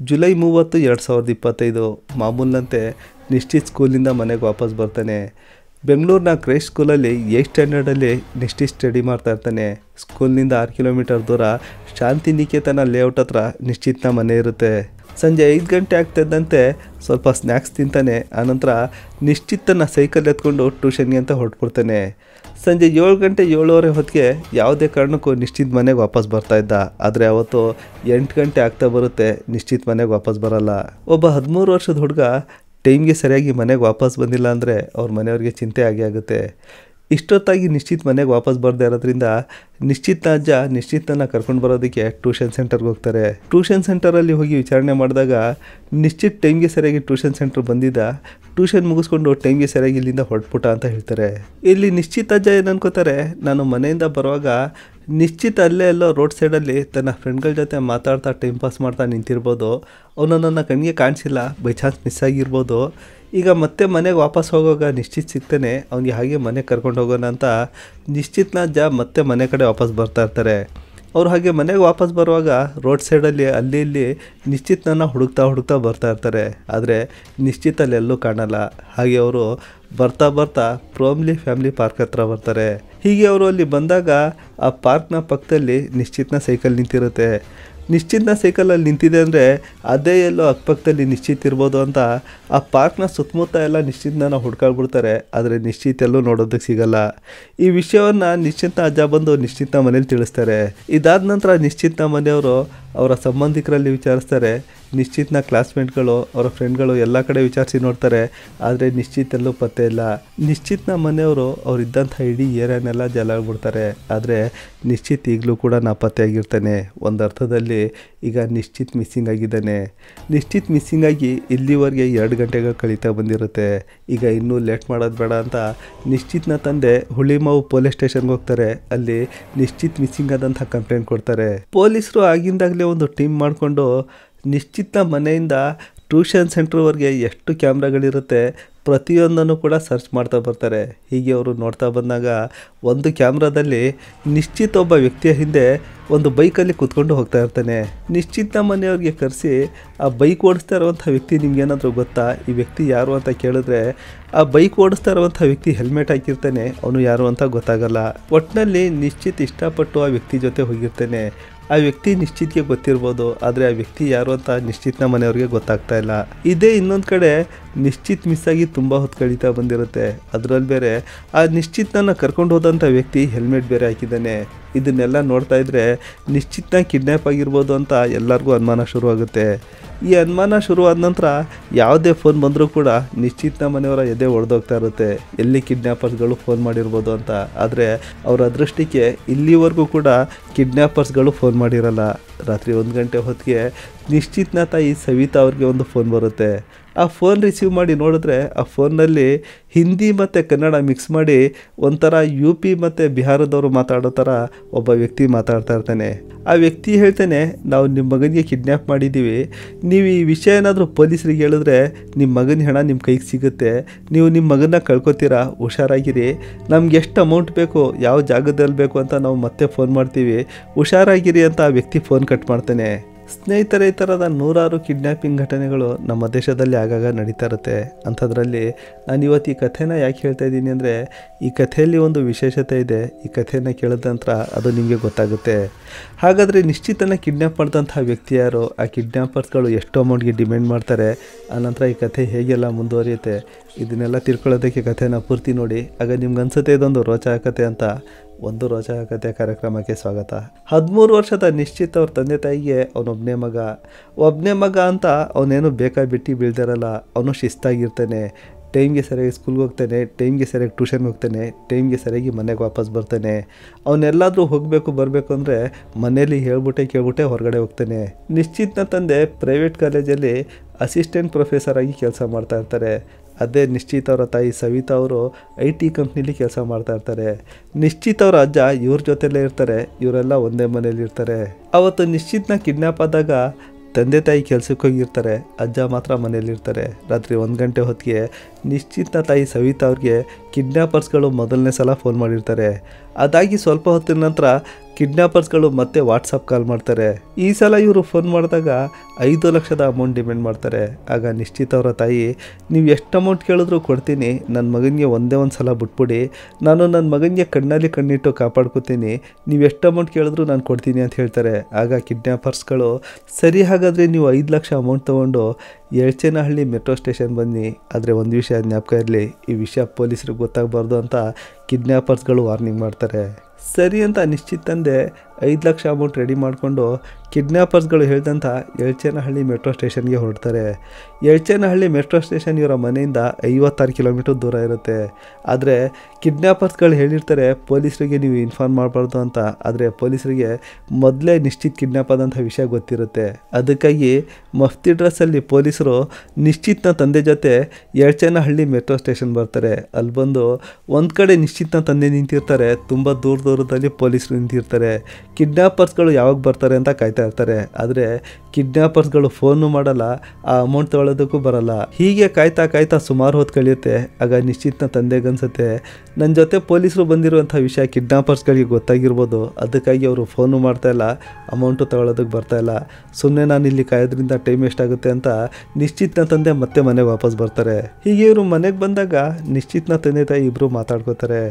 July 30, 2025 ಮಾಮೂಲಿನಂತೆ ನಿಶ್ಚಿತ್ ಸ್ಕೂಲಿಂದ ಮನೆಗೆ ವಾಪಸ್ ಬರ್ತಾನೆ. ಬೆಂಗಳೂರಿನ ಕ್ರೈಸ್ಟ್ ಸ್ಕೂಲಲ್ಲಿ 8th ಸ್ಟ್ಯಾಂಡರ್ಡಲ್ಲಿ ನಿಶ್ಚಿತ್ ಸ್ಟಡಿ ಮಾಡ್ತಾ ಇರ್ತಾನೆ. ಸ್ಕೂಲ್ನಿಂದ 6 ಕಿಲೋಮೀಟರ್ ದೂರ ಶಾಂತಿನಿಕೇತನ ಲೇಔಟ್ ಹತ್ರ ನಿಶ್ಚಿತ್ನ ಮನೆ ಇರುತ್ತೆ. ಸಂಜೆ 5 ಗಂಟೆ ಆಗ್ತಿದ್ದಂತೆ ಸ್ವಲ್ಪ ಸ್ನ್ಯಾಕ್ಸ್ ತಿಂತಾನೆ. ಆನಂತರ ನಿಶ್ಚಿತನ ಸೈಕಲ್ ಎತ್ಕೊಂಡು ಟ್ಯೂಷನ್ಗೆ ಅಂತ ಹೊರಟ್ಬಿಡ್ತಾನೆ. ಸಂಜೆ 7 ಗಂಟೆ 7:15 ಹೊತ್ತಿಗೆ ಯಾವುದೇ ಕಾರಣಕ್ಕೂ ನಿಶ್ಚಿತ್ ಮನೆಗೆ ವಾಪಸ್ ಬರ್ತಾ ಇದ್ದ. ಆದರೆ ಅವತ್ತು 8 ಗಂಟೆ ಆಗ್ತಾ ಬರುತ್ತೆ, ನಿಶ್ಚಿತ್ ಮನೆಗೆ ವಾಪಸ್ ಬರಲ್ಲ. ಒಬ್ಬ 13 ವರ್ಷದ ಹುಡುಗ ಟೈಮ್ಗೆ ಸರಿಯಾಗಿ ಮನೆಗೆ ವಾಪಸ್ ಬಂದಿಲ್ಲ ಅಂದರೆ ಅವ್ರ ಮನೆಯವ್ರಿಗೆ ಚಿಂತೆ ಆಗುತ್ತೆ. ಇಷ್ಟೊತ್ತಾಗಿ ನಿಶ್ಚಿತ್ ಮನೆಗೆ ವಾಪಸ್ ಬರದೇ ಇರೋದ್ರಿಂದ ನಿಶ್ಚಿತ್ನ ಅಜ್ಜ ನಿಶ್ಚಿತನ ಕರ್ಕೊಂಡು ಬರೋದಕ್ಕೆ ಟ್ಯೂಷನ್ ಸೆಂಟರ್ಗೆ ಹೋಗ್ತಾರೆ. ಟ್ಯೂಷನ್ ಸೆಂಟರಲ್ಲಿ ಹೋಗಿ ವಿಚಾರಣೆ ಮಾಡಿದಾಗ ನಿಶ್ಚಿತ್ ಟೈಮ್ಗೆ ಸರಿಯಾಗಿ ಟ್ಯೂಷನ್ ಸೆಂಟರ್ ಬಂದಿದ್ದ, ಟ್ಯೂಷನ್ ಮುಗಿಸ್ಕೊಂಡು ಟೈಮ್ಗೆ ಸರಿಯಾಗಿ ಇಲ್ಲಿಂದ ಹೊರಟ್ಬಿಟ್ಟ ಅಂತ ಹೇಳ್ತಾರೆ. ಇಲ್ಲಿ ನಿಶ್ಚಿತ್ ಅಜ್ಜ ಏನು ಅನ್ಕೋತಾರೆ, ನಾನು ಮನೆಯಿಂದ ಬರುವಾಗ ನಿಶ್ಚಿತ್ ಅಲ್ಲೇ ಎಲ್ಲೋ ರೋಡ್ ಸೈಡಲ್ಲಿ ತನ್ನ ಫ್ರೆಂಡ್ಗಳ ಜೊತೆ ಮಾತಾಡ್ತಾ ಟೈಮ್ ಪಾಸ್ ಮಾಡ್ತಾ ನಿಂತಿರ್ಬೋದು. ಅವನು ನನ್ನ ಕಣ್ಣಿಗೆ ಕಾಣಿಸಿಲ್ಲ, ಬೈ ಚಾನ್ಸ್ ಮಿಸ್ ಆಗಿರ್ಬೋದು. ಈಗ ಮತ್ತೆ ಮನೆಗೆ ವಾಪಸ್ ಹೋಗುವಾಗ ನಿಶ್ಚಿತ್ ಸಿಗ್ತಾನೆ. ಅವ್ನಿಗೆ ಹಾಗೆ ಮನೆಗೆ ಕರ್ಕೊಂಡು ಹೋಗೋಣ ಅಂತ ನಿಶ್ಚಿತ್ನ ಅಜ್ಜ ಮತ್ತೆ ಮನೆ ಕಡೆ ವಾಪಸ್ ಬರ್ತಾ ಇರ್ತಾರೆ. ಅವ್ರು ಹಾಗೆ ಮನೆಗೆ ವಾಪಸ್ ಬರುವಾಗ ರೋಡ್ ಸೈಡಲ್ಲಿ ಅಲ್ಲಿ ಇಲ್ಲಿ ನಿಶ್ಚಿತ್ನ ಹುಡುಕ್ತಾ ಬರ್ತಾ ಇರ್ತಾರೆ. ಆದರೆ ನಿಶ್ಚಿತಲ್ಲಿ ಎಲ್ಲೂ ಕಾಣಲ್ಲ. ಹಾಗೆ ಅವರು ಬರ್ತಾ ಪ್ರೋಮ್ಲಿ ಫ್ಯಾಮಿಲಿ ಪಾರ್ಕ್ ಹತ್ರ ಬರ್ತಾರೆ. ಹೀಗೆ ಅವರು ಅಲ್ಲಿ ಬಂದಾಗ ಆ ಪಾರ್ಕ್ನ ಪಕ್ಕದಲ್ಲಿ ನಿಶ್ಚಿತ್ನ ಸೈಕಲ್ ನಿಂತಿರುತ್ತೆ. ನಿಶ್ಚಿತ್ನ ಸೈಕಲಲ್ಲಿ ನಿಂತಿದೆ ಅಂದರೆ ಅದೇ ಎಲ್ಲೋ ಅಕ್ಕಪಕ್ಕದಲ್ಲಿ ನಿಶ್ಚಿತ್ ಇರ್ಬೋದು ಅಂತ ಆ ಪಾರ್ಕ್ನ ಸುತ್ತಮುತ್ತ ಎಲ್ಲ ನಿಶ್ಚಿತ್ನ ಹುಡ್ಕಾಡ್ಬಿಡ್ತಾರೆ. ಆದರೆ ನಿಶ್ಚಿತ್ ಎಲ್ಲೂ ನೋಡೋದಕ್ಕೆ ಸಿಗಲ್ಲ. ಈ ವಿಷಯವನ್ನು ನಿಶ್ಚಿತ್ನ ಅಜ್ಜ ಬಂದು ನಿಶ್ಚಿತ್ನ ಮನೇಲಿ ತಿಳಿಸ್ತಾರೆ. ಇದಾದ ನಂತರ ನಿಶ್ಚಿತ್ನ ಮನೆಯವರು ಅವರ ಸಂಬಂಧಿಕರಲ್ಲಿ ವಿಚಾರಿಸ್ತಾರೆ. ನಿಶ್ಚಿತ್ನ ಕ್ಲಾಸ್ಮೇಟ್ಗಳು, ಅವರ ಫ್ರೆಂಡ್ಗಳು ಎಲ್ಲ ಕಡೆ ವಿಚಾರಿಸಿ ನೋಡ್ತಾರೆ. ಆದರೆ ನಿಶ್ಚಿತ್ ಎಲ್ಲೂ ಪತ್ತೆ ಇಲ್ಲ. ನಿಶ್ಚಿತ್ನ ಮನೆಯವರು ಅವರಿದ್ದಂಥ ಇಡೀ ಏರಿಯಾನೆಲ್ಲ ಜಲಾಡ್ಬಿಡ್ತಾರೆ. ಆದರೆ ನಿಶ್ಚಿತ್ ಈಗಲೂ ಕೂಡ ನಾಪತ್ತೆಯಾಗಿರ್ತಾನೆ. ಒಂದು ಅರ್ಥದಲ್ಲಿ ಈಗ ನಿಶ್ಚಿತ್ ಮಿಸ್ಸಿಂಗ್ ಆಗಿದ್ದಾನೆ. ನಿಶ್ಚಿತ್ ಮಿಸ್ಸಿಂಗ್ ಆಗಿ ಇಲ್ಲಿವರೆಗೆ 2 ಗಂಟೆಗಳು ಕಳೀತಾ ಬಂದಿರುತ್ತೆ. ಈಗ ಇನ್ನೂ ಲೇಟ್ ಮಾಡೋದು ಬೇಡ ಅಂತ ನಿಶ್ಚಿತ್ನ ತಂದೆ ಹುಳಿಮಾವು ಪೊಲೀಸ್ ಸ್ಟೇಷನ್ಗೆ ಹೋಗ್ತಾರೆ. ಅಲ್ಲಿ ನಿಶ್ಚಿತ್ ಮಿಸ್ಸಿಂಗ್ ಆದಂಥ ಕಂಪ್ಲೇಂಟ್ ಕೊಡ್ತಾರೆ. ಪೊಲೀಸರು ಆಗಿಂದಾಗಲೇ ಒಂದು ಟೀಮ್ ಮಾಡಿಕೊಂಡು ನಿಶ್ಚಿತ್ನ ಮನೆಯಿಂದ ಟ್ಯೂಷನ್ ಸೆಂಟ್ರ್ವರೆಗೆ ಎಷ್ಟು ಕ್ಯಾಮ್ರಾಗಳಿರುತ್ತೆ ಪ್ರತಿಯೊಂದನ್ನು ಕೂಡ ಸರ್ಚ್ ಮಾಡ್ತಾ ಬರ್ತಾರೆ. ಹೀಗೆ ಅವರು ನೋಡ್ತಾ ಬಂದಾಗ ಒಂದು ಕ್ಯಾಮ್ರಾದಲ್ಲಿ ನಿಶ್ಚಿತ್ ಒಬ್ಬ ವ್ಯಕ್ತಿಯ ಹಿಂದೆ ಒಂದು ಬೈಕಲ್ಲಿ ಕೂತ್ಕೊಂಡು ಹೋಗ್ತಾ ಇರ್ತಾನೆ. ನಿಶ್ಚಿತ್ನ ಮನೆಯವ್ರಿಗೆ ಕರೆಸಿ ಆ ಬೈಕ್ ಓಡಿಸ್ತಾ ಇರುವಂಥ ವ್ಯಕ್ತಿ ನಿಮ್ಗೇನಾದರೂ ಗೊತ್ತಾ, ಈ ವ್ಯಕ್ತಿ ಯಾರು ಅಂತ ಕೇಳಿದ್ರೆ ಆ ಬೈಕ್ ಓಡಿಸ್ತಾ ಇರುವಂಥ ವ್ಯಕ್ತಿ ಹೆಲ್ಮೆಟ್ ಹಾಕಿರ್ತಾನೆ, ಅವನು ಯಾರು ಅಂತ ಗೊತ್ತಾಗಲ್ಲ. ಒಟ್ಟಿನಲ್ಲಿ ನಿಶ್ಚಿತ್ ಇಷ್ಟಪಟ್ಟು ಆ ವ್ಯಕ್ತಿ ಜೊತೆ ಹೋಗಿರ್ತಾನೆ. ಆ ವ್ಯಕ್ತಿ ನಿಶ್ಚಿತ್ಗೆ ಗೊತ್ತಿರ್ಬೋದು, ಆದರೆ ಆ ವ್ಯಕ್ತಿ ಯಾರು ಅಂತ ನಿಶ್ಚಿತ್ನ ಮನೆಯವ್ರಿಗೆ ಗೊತ್ತಾಗ್ತಾ ಇಲ್ಲ. ಇದೇ ಇನ್ನೊಂದು ಕಡೆ ನಿಶ್ಚಿತ್ ಮಿಸ್ ಆಗಿ ತುಂಬ ಹೊತ್ತು ಕಳೀತಾ ಬಂದಿರುತ್ತೆ. ಅದರಲ್ಲಿ ಬೇರೆ ಆ ನಿಶ್ಚಿತ್ನ ಕರ್ಕೊಂಡು ಹೋದಂಥ ವ್ಯಕ್ತಿ ಹೆಲ್ಮೆಟ್ ಬೇರೆ ಹಾಕಿದ್ದಾನೆ. ಇದನ್ನೆಲ್ಲ ನೋಡ್ತಾ ಇದ್ರೆ ನಿಶ್ಚಿತ್ನ ಕಿಡ್ನ್ಯಾಪ್ ಆಗಿರ್ಬೋದು ಅಂತ ಎಲ್ಲರಿಗೂ ಅನುಮಾನ ಶುರುವಾಗುತ್ತೆ. ಈ ಅನುಮಾನ ಶುರುವಾದ ನಂತರ ಯಾವುದೇ ಫೋನ್ ಬಂದರೂ ಕೂಡ ನಿಶ್ಚಿತ್ನ ಮನೆಯವರ ಎದೆ ಒಡೆದೋಗ್ತಾ ಇರುತ್ತೆ, ಎಲ್ಲಿ ಕಿಡ್ನ್ಯಾಪರ್ಸ್ಗಳು ಫೋನ್ ಮಾಡಿರ್ಬೋದು ಅಂತ. ಆದರೆ ಅವರ ಅದೃಷ್ಟಕ್ಕೆ ಇಲ್ಲಿವರೆಗೂ ಕೂಡ ಕಿಡ್ನ್ಯಾಪರ್ಸ್ಗಳು ಫೋನ್ ಮಾಡಿರಲ್ಲ. ರಾತ್ರಿ 1 ಗಂಟೆ ಹೊತ್ತಿಗೆ ನಿಶ್ಚಿತ್ನ ತಾಯಿ ಸವಿತಾ ಅವ್ರಿಗೆ ಒಂದು ಫೋನ್ ಬರುತ್ತೆ. ಆ ಫೋನ್ ರಿಸೀವ್ ಮಾಡಿ ನೋಡಿದ್ರೆ ಆ ಫೋನ್ನಲ್ಲಿ ಹಿಂದಿ ಮತ್ತು ಕನ್ನಡ ಮಿಕ್ಸ್ ಮಾಡಿ ಒಂಥರ UP ಮತ್ತು ಬಿಹಾರದವರು ಮಾತಾಡೋ ಥರ ಒಬ್ಬ ವ್ಯಕ್ತಿ ಮಾತಾಡ್ತಾ ಇರ್ತಾನೆ. ಆ ವ್ಯಕ್ತಿ ಹೇಳ್ತಾನೆ, ನಾವು ನಿಮ್ಮ ಮಗನಿಗೆ ಕಿಡ್ನ್ಯಾಪ್ ಮಾಡಿದ್ದೀವಿ, ನೀವು ಈ ವಿಷಯ ಏನಾದರೂ ಪೊಲೀಸರಿಗೆ ಹೇಳಿದ್ರೆ ನಿಮ್ಮ ಮಗನ ಹಣ ನಿಮ್ಮ ಕೈಗೆ ಸಿಗುತ್ತೆ, ನೀವು ನಿಮ್ಮ ಮಗನ ಕಳ್ಕೊತೀರಾ, ಹುಷಾರಾಗಿರಿ, ನಮ್ಗೆ ಎಷ್ಟು ಅಮೌಂಟ್ ಬೇಕು, ಯಾವ ಜಾಗದಲ್ಲಿ ಬೇಕು ಅಂತ ನಾವು ಮತ್ತೆ ಫೋನ್ ಮಾಡ್ತೀವಿ, ಹುಷಾರಾಗಿರಿ ಅಂತ ಆ ವ್ಯಕ್ತಿ ಫೋನ್ ಕಟ್ ಮಾಡ್ತಾನೆ. ಸ್ನೇಹಿತರೆ, ಈ ಥರದ 100 ಕಿಡ್ನ್ಯಾಪಿಂಗ್ ಘಟನೆಗಳು ನಮ್ಮ ದೇಶದಲ್ಲಿ ಆಗಾಗ ನಡೀತಾ ಇರುತ್ತೆ. ಅಂಥದ್ರಲ್ಲಿ ನಾನು ಇವತ್ತು ಈ ಕಥೆನ ಯಾಕೆ ಹೇಳ್ತಾ ಇದ್ದೀನಿ ಅಂದರೆ, ಈ ಕಥೆಯಲ್ಲಿ ಒಂದು ವಿಶೇಷತೆ ಇದೆ. ಈ ಕಥೆನ ಕೇಳಿದ ನಂತರ ಅದು ನಿಮಗೆ ಗೊತ್ತಾಗುತ್ತೆ. ಹಾಗಾದರೆ ನಿಶ್ಚಿತನ ಕಿಡ್ನ್ಯಾಪ್ ಮಾಡಿದಂಥ ವ್ಯಕ್ತಿ ಯಾರು, ಆ ಕಿಡ್ನ್ಯಾಪರ್ಸ್ಗಳು ಎಷ್ಟು ಅಮೌಂಟ್ಗೆ ಡಿಮ್ಯಾಂಡ್ ಮಾಡ್ತಾರೆ, ಆನಂತರ ಈ ಕಥೆ ಹೇಗೆಲ್ಲ ಮುಂದುವರಿಯುತ್ತೆ, ಇದನ್ನೆಲ್ಲ ತಿಳ್ಕೊಳ್ಳೋದಕ್ಕೆ ಕಥೆನ ಪೂರ್ತಿ ನೋಡಿ. ಆಗ ನಿಮ್ಗೆ ಅನಿಸುತ್ತೆ ಇದೊಂದು ರೋಚಕ ಕಥೆ ಅಂತ. ಒಂದು ರೋಚಕ ಕಥೆ ಕಾರ್ಯಕ್ರಮಕ್ಕೆ ಸ್ವಾಗತ. 13 ವರ್ಷದ ನಿಶ್ಚಿತ್ ಅವ್ರ ತಂದೆ ತಾಯಿಗೆ ಒಬ್ಬನೇ ಮಗ ಅಂತ ಅವನೇನು ಬಿಟ್ಟು ಬೀಳ್ದಿರಲ್ಲ. ಅವನು ಶಿಸ್ತಾಗಿರ್ತಾನೆ, ಟೈಮ್ಗೆ ಸರಿಯಾಗಿ ಸ್ಕೂಲ್ಗೆ ಹೋಗ್ತಾನೆ, ಟೈಮ್ಗೆ ಸರಿಯಾಗಿ ಟ್ಯೂಷನ್ಗೆ ಹೋಗ್ತಾನೆ, ಟೈಮ್ಗೆ ಸರಿಯಾಗಿ ಮನೆಗೆ ವಾಪಸ್ ಬರ್ತಾನೆ. ಅವನ್ನೆಲ್ಲಾದರೂ ಬರಬೇಕು ಅಂದರೆ ಮನೇಲಿ ಕೇಳ್ಬಿಟ್ಟೆ ಹೊರಗಡೆ ಹೋಗ್ತಾನೆ. ನಿಶ್ಚಿತ್ನ ತಂದೆ ಪ್ರೈವೇಟ್ ಕಾಲೇಜಲ್ಲಿ ಅಸಿಸ್ಟೆಂಟ್ ಪ್ರೊಫೆಸರ್ ಆಗಿ ಕೆಲಸ ಮಾಡ್ತಾ ಇರ್ತಾರೆ. ಅದೇ ನಿಶ್ಚಿತ್ ಅವರ ತಾಯಿ ಸವಿತಾ ಅವರು IT ಕಂಪ್ನಿಲಿ ಕೆಲಸ ಮಾಡ್ತಾ ಇರ್ತಾರೆ. ನಿಶ್ಚಿತ್ ಅವರ ಅಜ್ಜ ಇವ್ರ ಜೊತೆಲೇ ಇರ್ತಾರೆ. ಇವರೆಲ್ಲ ಒಂದೇ ಮನೇಲಿ ಇರ್ತಾರೆ. ಅವತ್ತು ನಿಶ್ಚಿತ್ನ ಕಿಡ್ನ್ಯಾಪ್ ಆದಾಗ ತಂದೆ ತಾಯಿ ಕೆಲಸಕ್ಕೆ ಹೋಗಿರ್ತಾರೆ, ಅಜ್ಜ ಮಾತ್ರ ಮನೇಲಿರ್ತಾರೆ. ರಾತ್ರಿ 1 ಗಂಟೆ ಹೊತ್ತಿಗೆ ನಿಶ್ಚಿತ್ನ ತಾಯಿ ಸವಿತಾ ಅವ್ರಿಗೆ ಕಿಡ್ನ್ಯಾಪರ್ಸ್ಗಳು ಮೊದಲನೇ ಸಲ ಫೋನ್ ಮಾಡಿರ್ತಾರೆ. ಅದಾಗಿ ಸ್ವಲ್ಪ ಹೊತ್ತಿನ ನಂತರ ಕಿಡ್ನ್ಯಾಪರ್ಸ್ಗಳು ಮತ್ತೆ ವಾಟ್ಸಪ್ ಕಾಲ್ ಮಾಡ್ತಾರೆ. ಈ ಸಲ ಇವರು ಫೋನ್ ಮಾಡಿದಾಗ 5 ಲಕ್ಷದ ಅಮೌಂಟ್ ಡಿಮ್ಯಾಂಡ್ ಮಾಡ್ತಾರೆ. ಆಗ ನಿಶ್ಚಿತ್ ಅವರ ತಾಯಿ, ನೀವು ಎಷ್ಟು ಅಮೌಂಟ್ ಕೇಳಿದ್ರು ಕೊಡ್ತೀನಿ, ನನ್ನ ಮಗನಿಗೆ ಒಂದೇ ಒಂದು ಸಲ ಬಿಟ್ಬಿಡಿ, ನಾನು ನನ್ನ ಮಗನಿಗೆ ಕಣ್ಣಲ್ಲಿ ಕಣ್ಣಿಟ್ಟು ಕಾಪಾಡ್ಕೊತೀನಿ, ನೀವು ಎಷ್ಟು ಅಮೌಂಟ್ ಕೇಳಿದ್ರು ನಾನು ಕೊಡ್ತೀನಿ ಅಂತ ಹೇಳ್ತಾರೆ. ಆಗ ಕಿಡ್ನ್ಯಾಪರ್ಸ್ಗಳು, ಸರಿ ಹಾಗಾದರೆ ನೀವು 5 ಲಕ್ಷ ಅಮೌಂಟ್ ತೊಗೊಂಡು ಯಳಚೇನಹಳ್ಳಿ ಮೆಟ್ರೋ ಸ್ಟೇಷನ್ ಬನ್ನಿ, ಆದರೆ ಒಂದು ವಿಷಯ ಜ್ಞಾಪಕ ಇರಲಿ, ಈ ವಿಷಯ ಪೊಲೀಸರಿಗೆ ಗೊತ್ತಾಗಬಾರ್ದು ಅಂತ ಕಿಡ್ನ್ಯಾಪರ್ಸ್ಗಳು ವಾರ್ನಿಂಗ್ ಮಾಡ್ತಾರೆ. ಸರಿ ಅಂತ ನಿಶ್ಚಿತ್ ತಂದೆ 5 ಲಕ್ಷ ಅಮೌಂಟ್ ರೆಡಿ ಮಾಡಿಕೊಂಡು ಕಿಡ್ನ್ಯಾಪರ್ಸ್ಗಳು ಹೇಳ್ದಂಥ ಯಳಚೇನಹಳ್ಳಿ ಮೆಟ್ರೋ ಸ್ಟೇಷನ್ಗೆ ಹೊರಡ್ತಾರೆ. ಯಳಚೇನಹಳ್ಳಿ ಮೆಟ್ರೋ ಸ್ಟೇಷನ್ ಇವರ ಮನೆಯಿಂದ 56 ಕಿಲೋಮೀಟರ್ ದೂರ ಇರುತ್ತೆ. ಆದರೆ ಕಿಡ್ನ್ಯಾಪರ್ಸ್ಗಳು ಹೇಳಿರ್ತಾರೆ ಪೊಲೀಸರಿಗೆ ನೀವು ಇನ್ಫಾರ್ಮ್ ಮಾಡಬಾರ್ದು ಅಂತ. ಆದರೆ ಪೊಲೀಸರಿಗೆ ಮೊದಲೇ ನಿಶ್ಚಿತ್ ಕಿಡ್ನ್ಯಾಪ್ ಆದಂಥ ವಿಷಯ ಗೊತ್ತಿರುತ್ತೆ. ಅದಕ್ಕಾಗಿ ಮಫ್ತಿ ಡ್ರೆಸ್ಸಲ್ಲಿ ಪೊಲೀಸರು ನಿಶ್ಚಿತ್ನ ತಂದೆ ಜೊತೆ ಯಳಚೇನಹಳ್ಳಿ ಮೆಟ್ರೋ ಸ್ಟೇಷನ್ ಬರ್ತಾರೆ. ಅಲ್ಲಿ ಬಂದು ಒಂದು ಕಡೆ ನಿಶ್ಚಿತ್ನ ತಂದೆ ನಿಂತಿರ್ತಾರೆ, ತುಂಬ ದೂರದಲ್ಲಿ ಪೊಲೀಸರು ನಿಂತಿರ್ತಾರೆ. ಕಿಡ್ನ್ಯಾಪರ್ಸ್ಗಳು ಯಾವಾಗ ಬರ್ತಾರೆ ಅಂತ ಕಾಯ್ತಾ ಇರ್ತಾರೆ. ಆದರೆ ಕಿಡ್ನ್ಯಾಪರ್ಸ್ಗಳು ಫೋನು ಮಾಡಲ್ಲ, ಆ ಅಮೌಂಟ್ ತೊಗೊಳೋದಕ್ಕೂ ಬರಲ್ಲ. ಹೀಗೆ ಕಾಯ್ತಾ ಸುಮಾರು ಹೊತ್ತು ಕಳೆಯುತ್ತೆ. ಆಗ ನಿಶ್ಚಿತ್ನ ತಂದೆಗನ್ಸುತ್ತೆ, ನನ್ನ ಜೊತೆ ಪೊಲೀಸರು ಬಂದಿರುವಂಥ ವಿಷಯ ಕಿಡ್ನ್ಯಾಪರ್ಸ್ಗಳಿಗೆ ಗೊತ್ತಾಗಿರ್ಬೋದು, ಅದಕ್ಕಾಗಿ ಅವರು ಫೋನು ಮಾಡ್ತಾಯಿಲ್ಲ, ಅಮೌಂಟು ತೊಗೊಳೋದಕ್ಕೆ ಬರ್ತಾಯಿಲ್ಲ, ಸುಮ್ಮನೆ ನಾನು ಇಲ್ಲಿ ಕಾಯೋದ್ರಿಂದ ಟೈಮ್ ಎಷ್ಟಾಗುತ್ತೆ ಅಂತ ನಿಶ್ಚಿತ್ನ ತಂದೆ ಮತ್ತೆ ಮನೆಗೆ ವಾಪಸ್ ಬರ್ತಾರೆ. ಹೀಗೆ ಇವರು ಮನೆಗೆ ಬಂದಾಗ ನಿಶ್ಚಿತ್ನ ತಂದೆ ತಾಯಿ ಇಬ್ಬರು ಮಾತಾಡ್ಕೋತಾರೆ.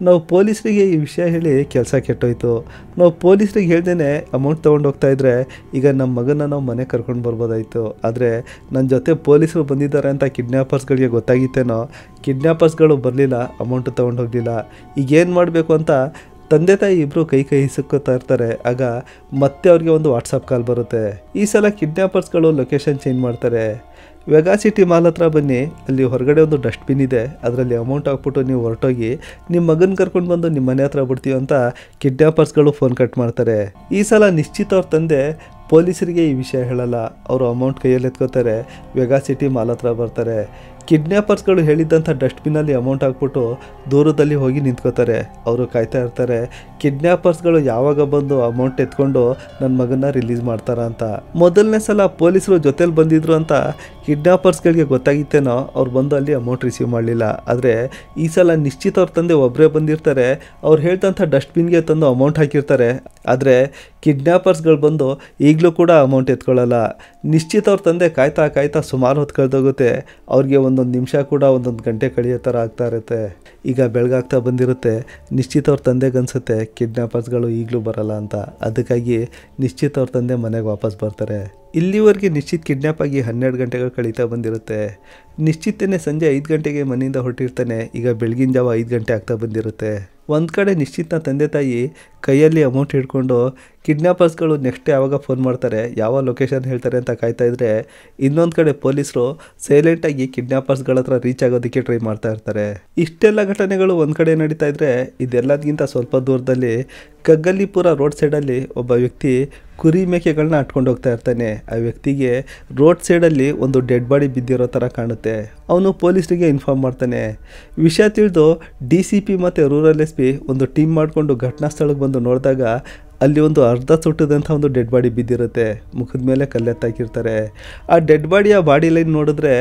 ನಾವು ಪೊಲೀಸರಿಗೆ ಈ ವಿಷಯ ಹೇಳಿ ಕೆಲಸ ಕೆಟ್ಟೋಯ್ತು, ನಾವು ಪೊಲೀಸರಿಗೆ ಹೇಳ್ದೇನೆ ಅಮೌಂಟ್ ತೊಗೊಂಡು ಹೋಗ್ತಾ ಇದ್ರೆ ಈಗ ನಮ್ಮ ಮಗನ ನಾವು ಮನೆಗೆ ಕರ್ಕೊಂಡು ಬರ್ಬೋದಾಯಿತು. ಆದರೆ ನನ್ನ ಜೊತೆ ಪೊಲೀಸರು ಬಂದಿದ್ದಾರೆ ಅಂತ ಕಿಡ್ನ್ಯಾಪರ್ಸ್ಗಳಿಗೆ ಗೊತ್ತಾಗಿತ್ತೇನೋ, ಕಿಡ್ನ್ಯಾಪರ್ಸ್ಗಳು ಬರಲಿಲ್ಲ, ಅಮೌಂಟು ತೊಗೊಂಡು ಹೋಗಲಿಲ್ಲ, ಈಗೇನು ಮಾಡಬೇಕು ಅಂತ ತಂದೆ ತಾಯಿ ಇಬ್ಬರು ಕೈ ಹಿಸುಕ್ಕೋತಾ ಇರ್ತಾರೆ. ಆಗ ಮತ್ತೆ ಅವ್ರಿಗೆ ಒಂದು ವಾಟ್ಸಪ್ ಕಾಲ್ ಬರುತ್ತೆ. ಈ ಸಲ ಕಿಡ್ನ್ಯಾಪರ್ಸ್ಗಳು ಲೊಕೇಶನ್ ಚೇಂಜ್ ಮಾಡ್ತಾರೆ. ವೆಗಾ ಸಿಟಿ ಮಾಲ್ ಹತ್ರ ಬನ್ನಿ, ಅಲ್ಲಿ ಹೊರಗಡೆ ಒಂದು ಡಸ್ಟ್ಬಿನ್ ಇದೆ, ಅದರಲ್ಲಿ ಅಮೌಂಟ್ ಹಾಕ್ಬಿಟ್ಟು ನೀವು ಹೊರಟೋಗಿ ನಿಮ್ಮ ಮಗನ ಕರ್ಕೊಂಡು ಬಂದು ನಿಮ್ಮ ಮನೆ ಹತ್ರ ಬಿಡ್ತೀವಿ ಅಂತ ಕಿಡ್ನ್ಯಾಪರ್ಸ್ಗಳು ಫೋನ್ ಕಟ್ ಮಾಡ್ತಾರೆ. ಈ ಸಲ ನಿಶ್ಚಿತ್ ಅವ್ರ ತಂದೆ ಪೊಲೀಸರಿಗೆ ಈ ವಿಷಯ ಹೇಳಲ್ಲ, ಅವರು ಅಮೌಂಟ್ ಕೈಯಲ್ಲಿ ಎತ್ಕೋತಾರೆ, ವೆಗಾ ಸಿಟಿ ಮಾಲ್ ಹತ್ರ ಬರ್ತಾರೆ. ಕಿಡ್ನ್ಯಾಪರ್ಸ್ಗಳು ಹೇಳಿದ್ದಂಥ ಡಸ್ಟ್ಬಿನ್ನಲ್ಲಿ ಅಮೌಂಟ್ ಹಾಕ್ಬಿಟ್ಟು ದೂರದಲ್ಲಿ ಹೋಗಿ ನಿಂತ್ಕೋತಾರೆ. ಅವರು ಕಾಯ್ತಾ ಇರ್ತಾರೆ ಕಿಡ್ನ್ಯಾಪರ್ಸ್ಗಳು ಯಾವಾಗ ಬಂದು ಅಮೌಂಟ್ ಎತ್ಕೊಂಡು ನನ್ನ ಮಗನ ರಿಲೀಸ್ ಮಾಡ್ತಾರ ಅಂತ. ಮೊದಲನೇ ಸಲ ಪೊಲೀಸರು ಜೊತೆಲಿ ಬಂದಿದ್ರು ಅಂತ ಕಿಡ್ನ್ಯಾಪರ್ಸ್ಗಳಿಗೆ ಗೊತ್ತಾಗಿತ್ತೇನೋ, ಅವ್ರು ಬಂದು ಅಲ್ಲಿ ಅಮೌಂಟ್ ರಿಸೀವ್ ಮಾಡಲಿಲ್ಲ. ಆದರೆ ಈ ಸಲ ನಿಶ್ಚಿತ್ ಅವ್ರ ತಂದೆ ಒಬ್ಬರೇ ಬಂದಿರ್ತಾರೆ, ಅವ್ರು ಹೇಳ್ದಂಥ ಡಸ್ಟ್ಬಿನ್ಗೆ ತಂದು ಅಮೌಂಟ್ ಹಾಕಿರ್ತಾರೆ. ಆದರೆ ಕಿಡ್ನ್ಯಾಪರ್ಸ್ಗಳು ಬಂದು ಈಗಲೂ ಕೂಡ ಅಮೌಂಟ್ ಎತ್ಕೊಳ್ಳಲ್ಲ. ನಿಶ್ಚಿತ್ ಅವ್ರ ತಂದೆ ಕಾಯ್ತಾ ಸುಮಾರು ಹೊತ್ತು ಕಳೆದೋಗುತ್ತೆ. ಅವ್ರಿಗೆ ಒಂದೊಂದು ನಿಮಿಷ ಕೂಡ ಒಂದೊಂದು ಗಂಟೆ ಕಳೆಯೋ ಥರ ಆಗ್ತಾ ಇರುತ್ತೆ. ಈಗ ಬೆಳಗಾಗ್ತಾ ಬಂದಿರುತ್ತೆ. ನಿಶ್ಚಿತ್ ಅವ್ರ ತಂದೆಗೆ ಅನಿಸುತ್ತೆ ಕಿಡ್ನ್ಯಾಪರ್ಸ್ಗಳು ಈಗಲೂ ಬರಲ್ಲ ಅಂತ. ಅದಕ್ಕಾಗಿ ನಿಶ್ಚಿತ್ ಅವ್ರ ತಂದೆ ಮನೆಗೆ ವಾಪಸ್ ಬರ್ತಾರೆ. ಇಲ್ಲಿವರೆಗೆ ನಿಶ್ಚಿತ್ ಕಿಡ್ನ್ಯಾಪ್ ಆಗಿ 12 ಗಂಟೆಗಳು ಕಳೀತಾ ಬಂದಿರುತ್ತೆ. ನಿಶ್ಚಿತನೇ ಸಂಜೆ 5 ಗಂಟೆಗೆ ಮನೆಯಿಂದ ಹೊರಟಿರ್ತಾನೆ. ಈಗ ಬೆಳಗಿನ ಜಾವ 5 ಗಂಟೆ ಆಗ್ತಾ ಬಂದಿರುತ್ತೆ. ಒಂದು ಕಡೆ ನಿಶ್ಚಿತ್ನ ತಂದೆ ತಾಯಿ ಕೈಯಲ್ಲಿ ಅಮೌಂಟ್ ಹಿಡ್ಕೊಂಡು ಕಿಡ್ನ್ಯಾಪರ್ಸ್ಗಳು ನೆಕ್ಸ್ಟ್ ಯಾವಾಗ ಫೋನ್ ಮಾಡ್ತಾರೆ, ಯಾವ ಲೊಕೇಶನ್ ಹೇಳ್ತಾರೆ ಅಂತ ಕಾಯ್ತಾ ಇದ್ರೆ, ಇನ್ನೊಂದು ಕಡೆ ಪೊಲೀಸರು ಸೈಲೆಂಟಾಗಿ ಕಿಡ್ನ್ಯಾಪರ್ಸ್ಗಳ ಹತ್ರ ರೀಚ್ ಆಗೋದಕ್ಕೆ ಟ್ರೈ ಮಾಡ್ತಾ ಇರ್ತಾರೆ. ಇಷ್ಟೆಲ್ಲ ಘಟನೆಗಳು ಒಂದು ಕಡೆ ನಡೀತಾ ಇದ್ರೆ, ಇದೆಲ್ಲದಕ್ಕಿಂತ ಸ್ವಲ್ಪ ದೂರದಲ್ಲಿ ಕಗ್ಗಲ್ಲಿಪುರ ರೋಡ್ ಸೈಡಲ್ಲಿ ಒಬ್ಬ ವ್ಯಕ್ತಿ ಕುರಿ ಮೇಕೆಗಳನ್ನ ಅಟ್ಕೊಂಡು ಹೋಗ್ತಾ ಇರ್ತಾನೆ. ಆ ವ್ಯಕ್ತಿಗೆ ರೋಡ್ ಸೈಡಲ್ಲಿ ಒಂದು ಡೆಡ್ ಬಾಡಿ ಬಿದ್ದಿರೋ ಥರ ಕಾಣುತ್ತೆ. ಅವನು ಪೊಲೀಸರಿಗೆ ಇನ್ಫಾರ್ಮ್ ಮಾಡ್ತಾನೆ. ವಿಷಯ ತಿಳಿದು DCP ಮತ್ತು ರೂರಲ್ SP ಒಂದು ಟೀಮ್ ಮಾಡಿಕೊಂಡು ಘಟನಾ ಸ್ಥಳಕ್ಕೆ ಬಂದು ನೋಡಿದಾಗ ಅಲ್ಲಿ ಒಂದು ಅರ್ಧ ಸುಟ್ಟದಂಥ ಒಂದು ಡೆಡ್ ಬಾಡಿ ಬಿದ್ದಿರುತ್ತೆ. ಮುಖದ ಮೇಲೆ ಕಲ್ಲೆತ್ತಾಕಿರ್ತಾರೆ. ಆ ಡೆಡ್ ಬಾಡಿಯ ಬಾಡಿ ಲೈನ್ ನೋಡಿದ್ರೆ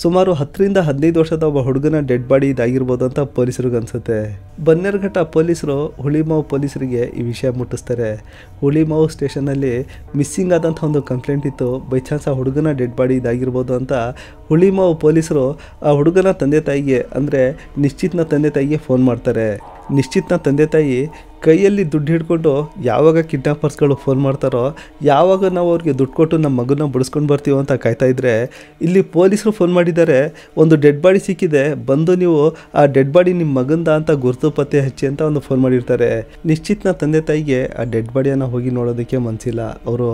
ಸುಮಾರು 10 ರಿಂದ 15 ವರ್ಷದ ಒಬ್ಬ ಹುಡುಗನ ಡೆಡ್ ಬಾಡಿ ಇದಾಗಿರ್ಬೋದು ಅಂತ ಪೊಲೀಸರಿಗೆ ಅನಿಸುತ್ತೆ. ಬನ್ನೇರುಘಟ್ಟ ಪೊಲೀಸರು ಹುಳಿಮಾವು ಪೊಲೀಸರಿಗೆ ಈ ವಿಷಯ ಮುಟ್ಟಿಸ್ತಾರೆ. ಹುಳಿಮಾವು ಸ್ಟೇಷನಲ್ಲಿ ಮಿಸ್ಸಿಂಗ್ ಆದಂಥ ಒಂದು ಕಂಪ್ಲೇಂಟ್ ಇತ್ತು. ಬೈ ಚಾನ್ಸ್ ಆ ಹುಡುಗನ ಡೆಡ್ ಬಾಡಿ ಇದಾಗಿರ್ಬೋದು ಅಂತ ಹುಳಿಮಾವು ಪೊಲೀಸರು ಆ ಹುಡುಗನ ತಂದೆ ತಾಯಿಗೆ, ಅಂದರೆ ನಿಶ್ಚಿತ್ನ ತಂದೆ ತಾಯಿಗೆ ಫೋನ್ ಮಾಡ್ತಾರೆ. ನಿಶ್ಚಿತ್ನ ತಂದೆ ತಾಯಿ ಕೈಯಲ್ಲಿ ದುಡ್ಡು ಹಿಡ್ಕೊಂಡು ಯಾವಾಗ ಕಿಡ್ನ್ಯಾಪರ್ಸ್ಗಳು ಫೋನ್ ಮಾಡ್ತಾರೋ, ಯಾವಾಗ ನಾವು ಅವ್ರಿಗೆ ದುಡ್ಡು ಕೊಟ್ಟು ನಮ್ಮ ಮಗನ ಬಿಡಿಸ್ಕೊಂಡು ಬರ್ತೀವೋ ಅಂತ ಕಾಯ್ತಾ ಇದ್ರೆ, ಇಲ್ಲಿ ಪೊಲೀಸರು ಫೋನ್ ಮಾಡಿದ್ದಾರೆ, ಒಂದು ಡೆಡ್ ಬಾಡಿ ಸಿಕ್ಕಿದೆ, ಬಂದು ನೀವು ಆ ಡೆಡ್ ಬಾಡಿ ನಿಮ್ಮ ಮಗಂದ ಅಂತ ಗುರುತು ಪತ್ತೆ ಹಚ್ಚಿ ಅಂತ ಒಂದು ಫೋನ್ ಮಾಡಿರ್ತಾರೆ. ನಿಶ್ಚಿತ್ನ ತಂದೆ ತಾಯಿಗೆ ಆ ಡೆಡ್ ಬಾಡಿಯನ್ನು ಹೋಗಿ ನೋಡೋದಕ್ಕೆ ಮನಸ್ಸಿಲ್ಲ. ಅವರು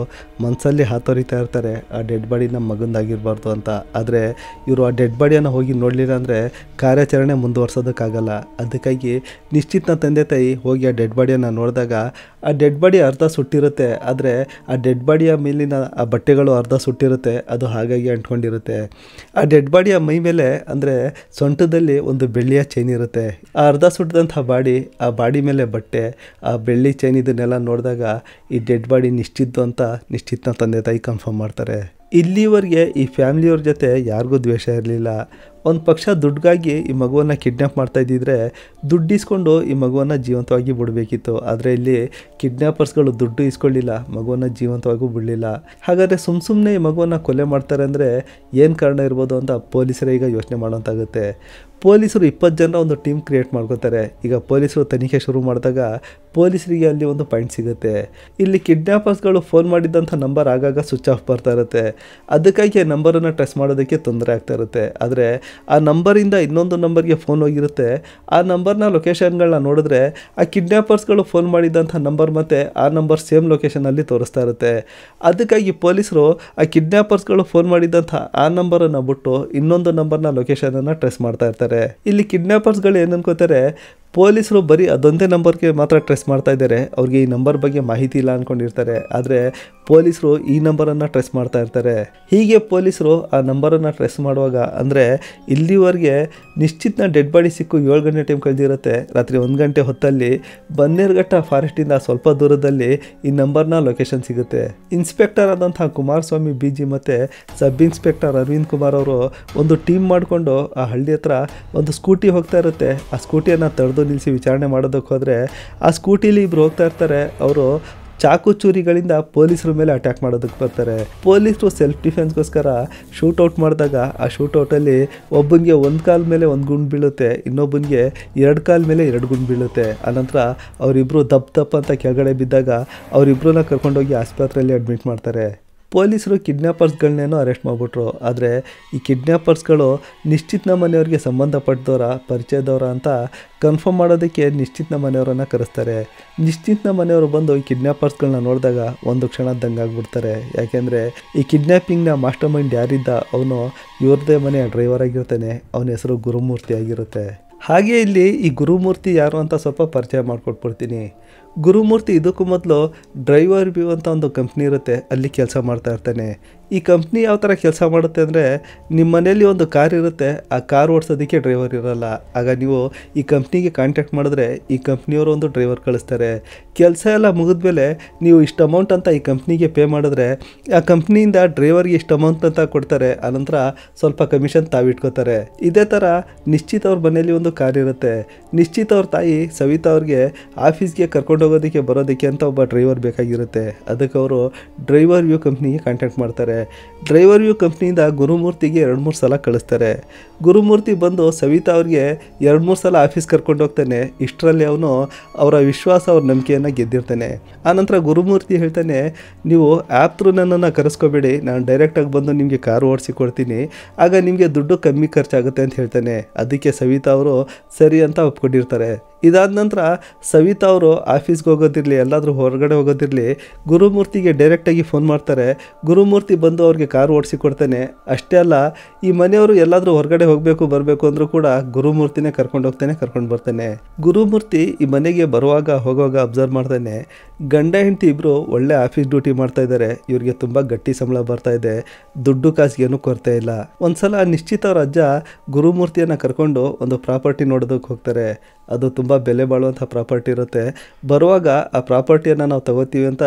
ಮನಸ್ಸಲ್ಲಿ ಹಾತೊರಿತಾ ಇರ್ತಾರೆ, ಆ ಡೆಡ್ ಬಾಡಿ ನಮ್ಮ ಮಗಂದಾಗಿರಬಾರ್ದು ಅಂತ. ಆದರೆ ಇವರು ಆ ಡೆಡ್ ಬಾಡಿಯನ್ನು ಹೋಗಿ ನೋಡಲಿಲ್ಲ ಅಂದರೆ ಕಾರ್ಯಾಚರಣೆ ಮುಂದುವರ್ಸೋದಕ್ಕಾಗಲ್ಲ. ಅದಕ್ಕಾಗಿ ನಿಶ್ಚಿತ್ನ ತಂದೆ ತಾಯಿ ಹೋಗಿ ಆ ಡೆಡ್ ಬಾಡಿಯನ್ನು ನೋಡಿದಾಗ ಆ ಡೆಡ್ ಬಾಡಿ ಅರ್ಧ ಸುಟ್ಟಿರುತ್ತೆ. ಆದರೆ ಆ ಡೆಡ್ ಬಾಡಿಯ ಮೇಲಿನ ಆ ಬಟ್ಟೆಗಳು ಅರ್ಧ ಸುಟ್ಟಿರುತ್ತೆ, ಅದು ಹಾಗಾಗಿ ಅಂಟ್ಕೊಂಡಿರುತ್ತೆ. ಆ ಡೆಡ್ ಬಾಡಿಯ ಮೈ ಮೇಲೆ, ಅಂದರೆ ಸೊಂಟದಲ್ಲಿ ಒಂದು ಬೆಳ್ಳಿಯ ಚೈನ್ ಇರುತ್ತೆ. ಆ ಅರ್ಧ ಸುಟ್ಟಿದಂಥ ಬಾಡಿ, ಆ ಬಾಡಿ ಮೇಲೆ ಬಟ್ಟೆ, ಆ ಬೆಳ್ಳಿ ಚೈನ್ ಇದನ್ನೆಲ್ಲ ನೋಡಿದಾಗ ಈ ಡೆಡ್ ಬಾಡಿ ನಿಶ್ಚಿತ್ತು ಅಂತ ನಿಶ್ಚಿತ್ನ ತಂದೆ ತಾಯಿ ಕನ್ಫರ್ಮ್ ಮಾಡ್ತಾರೆ. ಇಲ್ಲಿವರೆಗೆ ಈ ಫ್ಯಾಮಿಲಿಯವ್ರ ಜೊತೆ ಯಾರಿಗೂ ದ್ವೇಷ ಇರಲಿಲ್ಲ. ಒಂದು ಪಕ್ಷ ದುಡ್ಡಿಗಾಗಿ ಈ ಮಗುವನ್ನು ಕಿಡ್ನ್ಯಾಪ್ ಮಾಡ್ತಾ ಇದ್ದಿದ್ರೆ ದುಡ್ಡು ಇಸ್ಕೊಂಡು ಈ ಮಗುವನ್ನು ಜೀವಂತವಾಗಿ ಬಿಡಬೇಕಿತ್ತು. ಆದರೆ ಇಲ್ಲಿ ಕಿಡ್ನ್ಯಾಪರ್ಸ್ಗಳು ದುಡ್ಡು ಇಸ್ಕೊಳ್ಳಿಲ್ಲ, ಮಗುವನ್ನು ಜೀವಂತವಾಗೂ ಬಿಡಲಿಲ್ಲ. ಹಾಗಾದರೆ ಸುಮ್ಮನೆ ಈ ಮಗುವನ್ನು ಕೊಲೆ ಮಾಡ್ತಾರೆ ಅಂದರೆ ಏನು ಕಾರಣ ಇರ್ಬೋದು ಅಂತ ಪೊಲೀಸರೇ ಈಗ ಯೋಚನೆ ಮಾಡೋಂತಾಗುತ್ತೆ. ಪೊಲೀಸರು 20 ಜನರ ಒಂದು ಟೀಮ್ ಕ್ರಿಯೇಟ್ ಮಾಡ್ಕೋತಾರೆ. ಈಗ ಪೊಲೀಸರು ತನಿಖೆ ಶುರು ಮಾಡಿದಾಗ ಪೊಲೀಸರಿಗೆ ಅಲ್ಲಿ ಒಂದು ಪಾಯಿಂಟ್ ಸಿಗುತ್ತೆ. ಇಲ್ಲಿ ಕಿಡ್ನ್ಯಾಪರ್ಸ್ಗಳು ಫೋನ್ ಮಾಡಿದ್ದಂಥ ನಂಬರ್ ಆಗಾಗ ಸ್ವಿಚ್ ಆಫ್ ಬರ್ತಾ ಇರುತ್ತೆ. ಅದಕ್ಕಾಗಿ ಆ ನಂಬರನ್ನು ಟ್ರೆಸ್ ಮಾಡೋದಕ್ಕೆ ತೊಂದರೆ ಆಗ್ತಾ ಇರುತ್ತೆ. ಆದರೆ ಆ ನಂಬರಿಂದ ಇನ್ನೊಂದು ನಂಬರ್ಗೆ ಫೋನ್ ಹೋಗಿರುತ್ತೆ. ಆ ನಂಬರ್ನ ಲೊಕೇಶನ್ಗಳನ್ನ ನೋಡಿದ್ರೆ ಆ ಕಿಡ್ನ್ಯಾಪರ್ಸ್ಗಳು ಫೋನ್ ಮಾಡಿದ್ದಂಥ ನಂಬರ್ ಮತ್ತು ಆ ನಂಬರ್ ಸೇಮ್ ಲೊಕೇಶನಲ್ಲಿ ತೋರಿಸ್ತಾ ಇರುತ್ತೆ. ಅದಕ್ಕಾಗಿ ಪೊಲೀಸರು ಆ ಕಿಡ್ನ್ಯಾಪರ್ಸ್ಗಳು ಫೋನ್ ಮಾಡಿದ್ದಂಥ ಆ ನಂಬರನ್ನು ಬಿಟ್ಟು ಇನ್ನೊಂದು ನಂಬರ್ನ ಲೊಕೇಶನನ್ನು ಟ್ರೆಸ್ ಮಾಡ್ತಾ ಇರ್ತಾರೆ. ಇಲ್ಲಿ ಕಿಡ್ನ್ಯಾಪರ್ಸ್ಗಳು ಏನು ಅನ್ಕೋತಾರೆ, ಪೊಲೀಸರು ಬರೀ ಅದೊಂದೇ ನಂಬರ್ಗೆ ಮಾತ್ರ ಟ್ರೆಸ್ ಮಾಡ್ತಾ ಇದ್ದಾರೆ, ಅವ್ರಿಗೆ ಈ ನಂಬರ್ ಬಗ್ಗೆ ಮಾಹಿತಿ ಇಲ್ಲ ಅಂದ್ಕೊಂಡಿರ್ತಾರೆ. ಆದರೆ ಪೊಲೀಸರು ಈ ನಂಬರನ್ನು ಟ್ರೆಸ್ ಮಾಡ್ತಾ ಇರ್ತಾರೆ. ಹೀಗೆ ಪೊಲೀಸರು ಆ ನಂಬರನ್ನು ಟ್ರೆಸ್ ಮಾಡುವಾಗ ಅಂದರೆ ಇಲ್ಲಿವರೆಗೆ ನಿಶ್ಚಿತ್ನ ಡೆಡ್ ಬಾಡಿ ಸಿಕ್ಕು 7 ಗಂಟೆ ಟೈಮ್ ಕಳೆದಿರುತ್ತೆ. ರಾತ್ರಿ 1 ಗಂಟೆ ಹೊತ್ತಲ್ಲಿ ಬನ್ನೇರುಘಟ್ಟ ಫಾರೆಸ್ಟಿಂದ ಸ್ವಲ್ಪ ದೂರದಲ್ಲಿ ಈ ನಂಬರ್ನ ಲೊಕೇಶನ್ ಸಿಗುತ್ತೆ. ಇನ್ಸ್ಪೆಕ್ಟರ್ ಆದಂಥ ಕುಮಾರಸ್ವಾಮಿ BG ಮತ್ತು ಸಬ್ ಇನ್ಸ್ಪೆಕ್ಟರ್ ಅರವಿಂದ್ ಕುಮಾರ್ ಅವರು ಒಂದು ಟೀಮ್ ಮಾಡಿಕೊಂಡು ಆ ಹಳ್ಳಿ ಹತ್ರ ಒಂದು ಸ್ಕೂಟಿ ಹೋಗ್ತಾ ಇರುತ್ತೆ. ಆ ಸ್ಕೂಟಿಯನ್ನು ತಡೆದು ನಿಲ್ಲಿಸಿ ವಿಚಾರಣೆ ಮಾಡೋದಕ್ಕೆ ಹೋದರೆ ಆ ಸ್ಕೂಟಿಲಿ ಇಬ್ಬರು ಹೋಗ್ತಾ ಇರ್ತಾರೆ. ಅವರು ಚಾಕು ಚೂರಿಗಳಿಂದ ಪೊಲೀಸರ ಮೇಲೆ ಅಟ್ಯಾಕ್ ಮಾಡೋದಕ್ಕೆ ಬರ್ತಾರೆ. ಪೊಲೀಸರು ಸೆಲ್ಫ್ ಡಿಫೆನ್ಸ್ಗೋಸ್ಕರ ಶೂಟೌಟ್ ಮಾಡಿದಾಗ ಆ ಶೂಟೌಟಲ್ಲಿ ಒಬ್ಬನಿಗೆ ಒಂದು ಕಾಲ ಮೇಲೆ ಒಂದು ಗುಂಡು ಬೀಳುತ್ತೆ, ಇನ್ನೊಬ್ಬನಿಗೆ 2 ಕಾಲ ಮೇಲೆ 2 ಗುಂಡು ಬೀಳುತ್ತೆ. ಆನಂತರ ಅವರಿಬ್ಬರು ದಪ್ಪ ಅಂತ ಕೆಳಗಡೆ ಬಿದ್ದಾಗ ಅವರಿಬ್ಬರನ್ನ ಕರ್ಕೊಂಡೋಗಿ ಆಸ್ಪತ್ರೆಯಲ್ಲಿ ಅಡ್ಮಿಟ್ ಮಾಡ್ತಾರೆ. ಪೊಲೀಸರು ಕಿಡ್ನ್ಯಾಪರ್ಸ್ಗಳನ್ನೇನೋ ಅರೆಸ್ಟ್ ಮಾಡಿಬಿಟ್ರು. ಆದರೆ ಈ ಕಿಡ್ನ್ಯಾಪರ್ಸ್ಗಳು ನಿಶ್ಚಿತ್ನ ಮನೆಯವ್ರಿಗೆ ಸಂಬಂಧಪಟ್ಟದವರ ಪರಿಚಯದವರ ಅಂತ ಕನ್ಫರ್ಮ್ ಮಾಡೋದಕ್ಕೆ ನಿಶ್ಚಿತ್ನ ಮನೆಯವರನ್ನು ಕರೆಸ್ತಾರೆ. ನಿಶ್ಚಿತ್ನ ಮನೆಯವರು ಬಂದು ಈ ಕಿಡ್ನ್ಯಾಪರ್ಸ್ಗಳನ್ನ ನೋಡಿದಾಗ ಒಂದು ಕ್ಷಣ ದಂಗಾಗ್ಬಿಡ್ತಾರೆ. ಯಾಕೆಂದರೆ ಈ ಕಿಡ್ನ್ಯಾಪಿಂಗ್ನ ಮಾಸ್ಟರ್ ಮೈಂಡ್ ಯಾರಿದ್ದ ಅವನು ಇವ್ರದ್ದೇ ಮನೆಯ ಡ್ರೈವರ್ ಆಗಿರ್ತಾನೆ. ಅವನ ಹೆಸರು ಗುರುಮೂರ್ತಿ ಆಗಿರುತ್ತೆ. ಹಾಗೆ ಇಲ್ಲಿ ಈ ಗುರುಮೂರ್ತಿ ಯಾರು ಅಂತ ಸ್ವಲ್ಪ ಪರಿಚಯ ಮಾಡಿಕೊಟ್ಬಿಡ್ತೀನಿ. ಗುರುಮೂರ್ತಿ ಇದಕ್ಕೂ ಮೊದಲು ಡ್ರೈವರ್ ವ್ಯೂ ಅಂತ ಒಂದು ಕಂಪ್ನಿ ಇರುತ್ತೆ, ಅಲ್ಲಿ ಕೆಲಸ ಮಾಡ್ತಾ ಇರ್ತಾನೆ. ಈ ಕಂಪ್ನಿ ಯಾವ ಥರ ಕೆಲಸ ಮಾಡುತ್ತೆ ಅಂದರೆ, ನಿಮ್ಮ ಮನೆಯಲ್ಲಿ ಒಂದು ಕಾರ್ ಇರುತ್ತೆ, ಆ ಕಾರ್ ಓಡಿಸೋದಕ್ಕೆ ಡ್ರೈವರ್ ಇರೋಲ್ಲ. ಆಗ ನೀವು ಈ ಕಂಪ್ನಿಗೆ ಕಾಂಟ್ಯಾಕ್ಟ್ ಮಾಡಿದ್ರೆ ಈ ಕಂಪ್ನಿಯವರು ಒಂದು ಡ್ರೈವರ್ ಕಳಿಸ್ತಾರೆ. ಕೆಲಸ ಎಲ್ಲ ಮುಗಿದ್ಮೇಲೆ ನೀವು ಇಷ್ಟು ಅಮೌಂಟ್ ಅಂತ ಈ ಕಂಪ್ನಿಗೆ ಪೇ ಮಾಡಿದ್ರೆ ಆ ಕಂಪ್ನಿಯಿಂದ ಡ್ರೈವರ್ಗೆ ಇಷ್ಟು ಅಮೌಂಟ್ ಅಂತ ಕೊಡ್ತಾರೆ. ಆನಂತರ ಸ್ವಲ್ಪ ಕಮಿಷನ್ ತಾವಿಟ್ಕೋತಾರೆ. ಇದೇ ಥರ ನಿಶ್ಚಿತ್ ಅವ್ರ ಮನೆಯಲ್ಲಿ ಒಂದು ಕಾರ್ ಇರುತ್ತೆ. ನಿಶ್ಚಿತ್ ಅವ್ರ ತಾಯಿ ಸವಿತಾ ಅವ್ರಿಗೆ ಆಫೀಸ್ಗೆ ಕರ್ಕೊಂಡು ಹೋಗೋದಕ್ಕೆ ಬರೋದಕ್ಕೆ ಅಂತ ಒಬ್ಬ ಡ್ರೈವರ್ ಬೇಕಾಗಿರುತ್ತೆ. ಅದಕ್ಕೆ ಅವರು ಡ್ರೈವರ್ ವ್ಯೂ ಕಂಪ್ನಿಗೆ ಕಾಂಟ್ಯಾಕ್ಟ್ ಮಾಡ್ತಾರೆ. ಡ್ರೈವರ್ ವ್ಯೂ ಕಂಪ್ನಿಯಿಂದ ಗುರುಮೂರ್ತಿಗೆ 2-3 ಸಲ ಕಳಿಸ್ತಾರೆ. ಗುರುಮೂರ್ತಿ ಬಂದು ಸವಿತಾ ಅವ್ರಿಗೆ 2-3 ಸಲ ಆಫೀಸ್ ಕರ್ಕೊಂಡು ಹೋಗ್ತಾನೆ. ಇಷ್ಟರಲ್ಲಿ ಅವನು ಅವರ ವಿಶ್ವಾಸ, ಅವ್ರ ನಂಬಿಕೆಯನ್ನು ಗೆದ್ದಿರ್ತಾನೆ. ಆನಂತರ ಗುರುಮೂರ್ತಿ ಹೇಳ್ತಾನೆ, ನೀವು ಆ್ಯಪ್ ಥ್ರೂ ನನ್ನನ್ನು ಕರೆಸ್ಕೋಬೇಡಿ, ನಾನು ಡೈರೆಕ್ಟಾಗಿ ಬಂದು ನಿಮಗೆ ಕಾರು ಓಡಿಸಿ ಕೊಡ್ತೀನಿ, ಆಗ ನಿಮಗೆ ದುಡ್ಡು ಕಮ್ಮಿ ಖರ್ಚಾಗುತ್ತೆ ಅಂತ ಹೇಳ್ತಾನೆ. ಅದಕ್ಕೆ ಸವಿತಾ ಅವರು ಸರಿ ಅಂತ ಒಪ್ಕೊಂಡಿರ್ತಾರೆ. ಇದಾದ ನಂತರ ಸವಿತಾ ಅವರು ಆಫೀಸ್ಗೆ ಹೋಗೋದಿರಲಿ, ಎಲ್ಲಾದರೂ ಹೊರಗಡೆ ಹೋಗೋದಿರಲಿ, ಗುರುಮೂರ್ತಿಗೆ ಡೈರೆಕ್ಟಾಗಿ ಫೋನ್ ಮಾಡ್ತಾರೆ. ಗುರುಮೂರ್ತಿ ಬಂದು ಅವ್ರಿಗೆ ಕಾರು ಓಡಿಸಿ ಕೊಡ್ತಾನೆ. ಅಷ್ಟೇ ಅಲ್ಲ, ಈ ಮನೆಯವರು ಎಲ್ಲಾದರೂ ಹೊರಗಡೆ ಹೋಗಬೇಕು ಬರಬೇಕು ಅಂದರೂ ಕೂಡ ಗುರುಮೂರ್ತಿನೇ ಕರ್ಕೊಂಡು ಬರ್ತಾನೆ. ಗುರುಮೂರ್ತಿ ಈ ಮನೆಗೆ ಬರುವಾಗ ಹೋಗುವಾಗ ಅಬ್ಸರ್ವ್ ಮಾಡ್ತಾನೆ, ಗಂಡ ಹೆಂಡತಿ ಇಬ್ಬರು ಒಳ್ಳೆ ಆಫೀಸ್ ಡ್ಯೂಟಿ ಮಾಡ್ತಾ ಇದ್ದಾರೆ, ಇವ್ರಿಗೆ ತುಂಬ ಗಟ್ಟಿ ಸಂಬಳ ಬರ್ತಾ ಇದೆ, ದುಡ್ಡು ಕಾಸಿಗೇನು ಕೊರತೆ ಇಲ್ಲ. ಒಂದ್ಸಲ ನಿಶ್ಚಿತ್ ಅವ್ರ ಅಜ್ಜ ಗುರುಮೂರ್ತಿಯನ್ನು ಕರ್ಕೊಂಡು ಒಂದು ಪ್ರಾಪರ್ಟಿ ನೋಡೋದಕ್ಕೆ ಹೋಗ್ತಾರೆ. ಅದು ತುಂಬ ಬೆಲೆ ಬಾಳುವಂಥ ಪ್ರಾಪರ್ಟಿ ಇರುತ್ತೆ. ಬರುವಾಗ ಆ ಪ್ರಾಪರ್ಟಿಯನ್ನು ನಾವು ತಗೋತೀವಿ ಅಂತ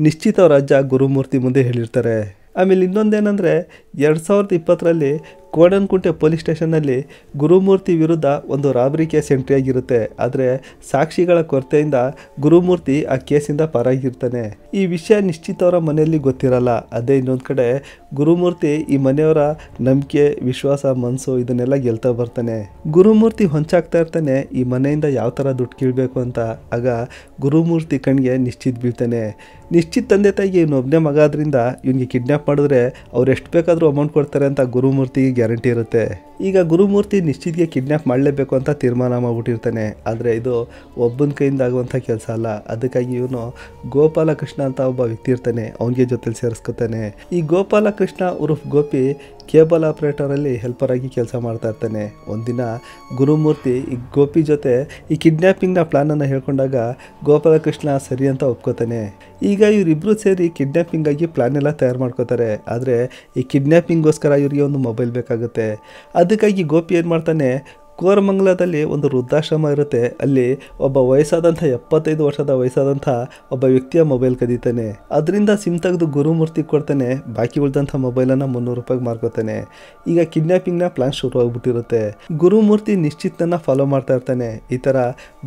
ನಿಶ್ಚಿತ್ ಅವ್ರ ಅಜ್ಜ ಗುರುಮೂರ್ತಿ ಮುಂದೆ ಹೇಳಿರ್ತಾರೆ. ಆಮೇಲೆ ಇನ್ನೊಂದೇನೆಂದರೆ 2020ರಲ್ಲಿ ಕೋಡನ್ಕುಂಟೆ ಪೊಲೀಸ್ ಸ್ಟೇಷನ್ನಲ್ಲಿ ಗುರುಮೂರ್ತಿ ವಿರುದ್ಧ ಒಂದು ರಾಬರಿ ಕೇಸ್ ಎಂಟ್ರಿ ಆಗಿರುತ್ತೆ. ಆದರೆ ಸಾಕ್ಷಿಗಳ ಕೊರತೆಯಿಂದ ಗುರುಮೂರ್ತಿ ಆ ಕೇಸಿಂದ ಪಾರಾಗಿರ್ತಾನೆ. ಈ ವಿಷಯ ನಿಶ್ಚಿತ್ ಅವರ ಮನೆಯಲ್ಲಿ ಗೊತ್ತಿರಲ್ಲ. ಅದೇ ಇನ್ನೊಂದು ಕಡೆ ಗುರುಮೂರ್ತಿ ಈ ಮನೆಯವರ ನಂಬಿಕೆ, ವಿಶ್ವಾಸ, ಮನಸ್ಸು ಇದನ್ನೆಲ್ಲ ಗೆಲ್ತಾ ಬರ್ತಾನೆ. ಗುರುಮೂರ್ತಿ ಹೊಂಚಾಗ್ತಾ ಇರ್ತಾನೆ ಈ ಮನೆಯಿಂದ ಯಾವ ಥರ ದುಡ್ಡು ಕೀಳ್ಬೇಕು ಅಂತ. ಆಗ ಗುರುಮೂರ್ತಿ ಕಣ್ಣಿಗೆ ನಿಶ್ಚಿತ್ ಬೀಳ್ತಾನೆ. ನಿಶ್ಚಿತ್ ತಂದೆ ತಾಯಿಗೆ ಇವನೊಬ್ಬನೇ ಮಗ ಆದ್ರಿಂದ ಇವನಿಗೆ ಕಿಡ್ನ್ಯಾಪ್ ಮಾಡಿದ್ರೆ ಅವ್ರು ಎಷ್ಟು ಬೇಕಾದರೂ ಅಮೌಂಟ್ ಕೊಡ್ತಾರೆ ಅಂತ ಗುರುಮೂರ್ತಿಗೆ ಗ್ಯಾರಂಟಿ ಇರುತ್ತೆ. ಈಗ ಗುರುಮೂರ್ತಿ ನಿಶ್ಚಿತ್ಗೆ ಕಿಡ್ನ್ಯಾಪ್ ಮಾಡಲೇಬೇಕು ಅಂತ ತೀರ್ಮಾನ ಮಾಡಿಬಿಟ್ಟಿರ್ತಾನೆ. ಆದರೆ ಇದು ಒಬ್ಬನ ಕೈಯಿಂದ ಆಗುವಂಥ ಕೆಲಸ ಅಲ್ಲ. ಅದಕ್ಕಾಗಿ ಇವನು ಗೋಪಾಲಕೃಷ್ಣ ಅಂತ ಒಬ್ಬ ವ್ಯಕ್ತಿ ಇರ್ತಾನೆ, ಅವನಿಗೆ ಜೊತೆಲಿ ಸೇರಿಸ್ಕೊತಾನೆ. ಈ ಗೋಪಾಲಕೃಷ್ಣ ಉರುಫ್ ಗೋಪಿ ಕೇಬಲ್ ಆಪ್ರೇಟರಲ್ಲಿ ಹೆಲ್ಪರ್ ಆಗಿ ಕೆಲಸ ಮಾಡ್ತಾ ಇರ್ತಾನೆ. ಒಂದಿನ ಗುರುಮೂರ್ತಿ ಈ ಗೋಪಿ ಜೊತೆ ಈ ಕಿಡ್ನ್ಯಾಪಿಂಗ್ನ ಪ್ಲಾನನ್ನು ಹೇಳ್ಕೊಂಡಾಗ ಗೋಪಾಲಕೃಷ್ಣ ಸರಿ ಅಂತ ಒಪ್ಕೋತಾನೆ. ಈಗ ಇವರಿಬ್ಬರು ಸೇರಿ ಕಿಡ್ನ್ಯಾಪಿಂಗ್ ಆಗಿ ಪ್ಲಾನ್ ಎಲ್ಲ ತಯಾರು ಮಾಡ್ಕೋತಾರೆ. ಆದರೆ ಈ ಕಿಡ್ನ್ಯಾಪಿಂಗ್ಗೋಸ್ಕರ ಇವರಿಗೆ ಒಂದು ಮೊಬೈಲ್ ಬೇಕಾಗುತ್ತೆ. ಅದಕ್ಕಾಗಿ ಗೋಪಿ ಏನು ಮಾಡ್ತಾನೆ, ಕೋರಮಂಗಲದಲ್ಲಿ ಒಂದು ವೃದ್ಧಾಶ್ರಮ ಇರುತ್ತೆ. ಅಲ್ಲಿ ಒಬ್ಬ ವಯಸ್ಸಾದಂಥ 75 ವರ್ಷದ ವಯಸ್ಸಾದಂಥ ಒಬ್ಬ ವ್ಯಕ್ತಿಯ ಮೊಬೈಲ್ ಕದೀತಾನೆ. ಅದರಿಂದ ಸಿಮ್ ತೆಗೆದು ಗುರುಮೂರ್ತಿ ಕೊಡ್ತಾನೆ. ಬಾಕಿ ಉಳಿದಂಥ ಮೊಬೈಲನ್ನು 300 ರೂಪಾಯಿಗೆ ಮಾರ್ಕೋತಾನೆ. ಈಗ ಕಿಡ್ನ್ಯಾಪಿಂಗ್ನ ಪ್ಲಾನ್ ಶುರು ಆಗ್ಬಿಟ್ಟಿರುತ್ತೆ. ಗುರುಮೂರ್ತಿ ನಿಶ್ಚಿತ್ನ ಫಾಲೋ ಮಾಡ್ತಾ ಇರ್ತಾನೆ. ಈ ಥರ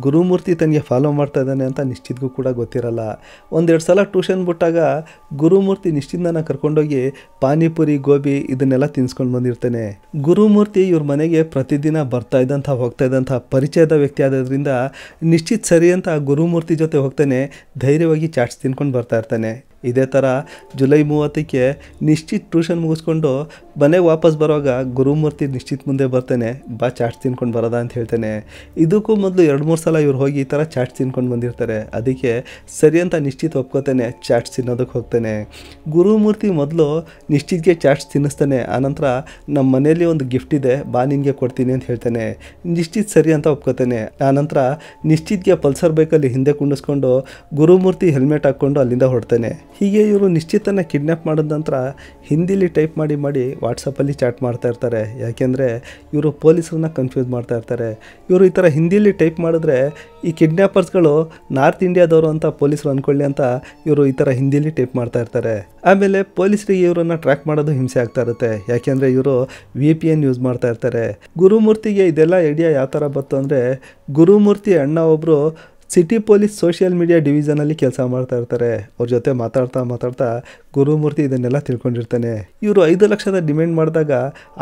ಗುರುಮೂರ್ತಿ ತನಗೆ ಫಾಲೋ ಮಾಡ್ತಾ ಇದ್ದಾನೆ ಅಂತ ನಿಶ್ಚಿತ್ಗೂ ಕೂಡ ಗೊತ್ತಿರಲ್ಲ. ಒಂದೆರಡು ಸಲ ಟ್ಯೂಷನ್ ಬಿಟ್ಟಾಗ ಗುರುಮೂರ್ತಿ ನಿಶ್ಚಿತ್ನ ಕರ್ಕೊಂಡೋಗಿ ಪಾನಿಪುರಿ, ಗೋಬಿ ಇದನ್ನೆಲ್ಲ ತಿನ್ಸ್ಕೊಂಡು ಬಂದಿರ್ತಾನೆ. ಗುರುಮೂರ್ತಿ ಇವ್ರ ಮನೆಗೆ ಪ್ರತಿದಿನ ಬರ್ತಾ ಇದ್ದಂಥ ಹೋಗ್ತಾ ಇದ್ದಂಥ ಪರಿಚಯದ ವ್ಯಕ್ತಿ ಆದ್ರಿಂದ ನಿಶ್ಚಿತ್ ಸರಿ ಅಂತ ಗುರುಮೂರ್ತಿ ಜೊತೆ ಹೋಗ್ತಾನೆ. ಧೈರ್ಯವಾಗಿ ಚಾಟ್ಸ್ ತಿನ್ಕೊಂಡು ಬರ್ತಾ ಇರ್ತಾನೆ. ಇದೇ ಥರ ಜುಲೈ 30ಕ್ಕೆ ನಿಶ್ಚಿತ್ ಟ್ಯೂಷನ್ ಮುಗಿಸ್ಕೊಂಡು ಮನೆಗೆ ವಾಪಸ್ ಬರುವಾಗ ಗುರುಮೂರ್ತಿ ನಿಶ್ಚಿತ್ ಮುಂದೆ ಬರ್ತಾನೆ. ಬಾ ಚಾಟ್ಸ್ ತಿನ್ಕೊಂಡು ಬರೋದ ಅಂತ ಹೇಳ್ತಾನೆ. ಇದಕ್ಕೂ ಮೊದಲು 2-3 ಸಲ ಇವ್ರು ಹೋಗಿ ಈ ಥರ ಚಾಟ್ಸ್ ತಿನ್ಕೊಂಡು ಬಂದಿರ್ತಾರೆ. ಅದಕ್ಕೆ ಸರಿ ಅಂತ ನಿಶ್ಚಿತ್ ಒಪ್ಕೋತಾನೆ. ಚಾಟ್ಸ್ ತಿನ್ನೋದಕ್ಕೆ ಹೋಗ್ತಾನೆ. ಗುರುಮೂರ್ತಿ ಮೊದಲು ನಿಶ್ಚಿತ್ಗೆ ಚಾಟ್ಸ್ ತಿನ್ನಿಸ್ತಾನೆ. ಆನಂತರ ನಮ್ಮ ಮನೇಲಿ ಒಂದು ಗಿಫ್ಟ್ ಇದೆ, ಬಾ ನಿನಗೆ ಕೊಡ್ತೀನಿ ಅಂತ ಹೇಳ್ತಾನೆ. ನಿಶ್ಚಿತ್ ಸರಿ ಅಂತ ಒಪ್ಕೋತಾನೆ. ಆನಂತರ ನಿಶ್ಚಿತ್ಗೆ ಪಲ್ಸರ್ ಬೈಕಲ್ಲಿ ಹಿಂದೆ ಕುಂಡಿಸ್ಕೊಂಡು ಗುರುಮೂರ್ತಿ ಹೆಲ್ಮೆಟ್ ಹಾಕ್ಕೊಂಡು ಅಲ್ಲಿಂದ ಹೊರಡ್ತಾನೆ. ಹೀಗೆ ಇವರು ನಿಶ್ಚಿತನ ಕಿಡ್ನ್ಯಾಪ್ ಮಾಡಿದ ನಂತರ ಹಿಂದಿಲಿ ಟೈಪ್ ಮಾಡಿ ವಾಟ್ಸಪ್ಪಲ್ಲಿ ಚಾಟ್ ಮಾಡ್ತಾ ಇರ್ತಾರೆ. ಯಾಕೆಂದರೆ ಇವರು ಪೊಲೀಸರನ್ನ ಕನ್ಫ್ಯೂಸ್ ಮಾಡ್ತಾ ಇರ್ತಾರೆ. ಇವರು ಈ ಥರ ಹಿಂದಿಲಿ ಟೈಪ್ ಮಾಡಿದ್ರೆ ಈ ಕಿಡ್ನ್ಯಾಪರ್ಸ್ಗಳು ನಾರ್ತ್ ಇಂಡಿಯಾದವರು ಅಂತ ಪೊಲೀಸರು ಅಂದ್ಕೊಳ್ಳಿ ಅಂತ ಇವರು ಈ ಥರ ಹಿಂದಿಲಿ ಟೈಪ್ ಮಾಡ್ತಾ ಇರ್ತಾರೆ. ಆಮೇಲೆ ಪೊಲೀಸರಿಗೆ ಇವರನ್ನು ಟ್ರ್ಯಾಕ್ ಮಾಡೋದು ಹಿಂಸೆ ಆಗ್ತಾ ಇರುತ್ತೆ. ಯಾಕೆಂದರೆ ಇವರು VPN ಯೂಸ್ ಮಾಡ್ತಾ ಇರ್ತಾರೆ. ಗುರುಮೂರ್ತಿಗೆ ಇದೆಲ್ಲ ಐಡಿಯಾ ಯಾವ ಥರ ಬಂತು ಅಂದರೆ, ಗುರುಮೂರ್ತಿ ಅಣ್ಣ ಒಬ್ಬರು ಸಿಟಿ ಪೊಲೀಸ್ ಸೋಷಿಯಲ್ ಮೀಡಿಯಾ ಡಿವಿಷನಲ್ಲಿ ಕೆಲಸ ಮಾಡ್ತಾ ಇರ್ತಾರೆ. ಅವ್ರ ಜೊತೆ ಮಾತಾಡ್ತಾ ಗುರುಮೂರ್ತಿ ಇದನ್ನೆಲ್ಲ ತಿಳ್ಕೊಂಡಿರ್ತಾನೆ. ಇವರು 5 ಲಕ್ಷದ ಡಿಮ್ಯಾಂಡ್ ಮಾಡಿದಾಗ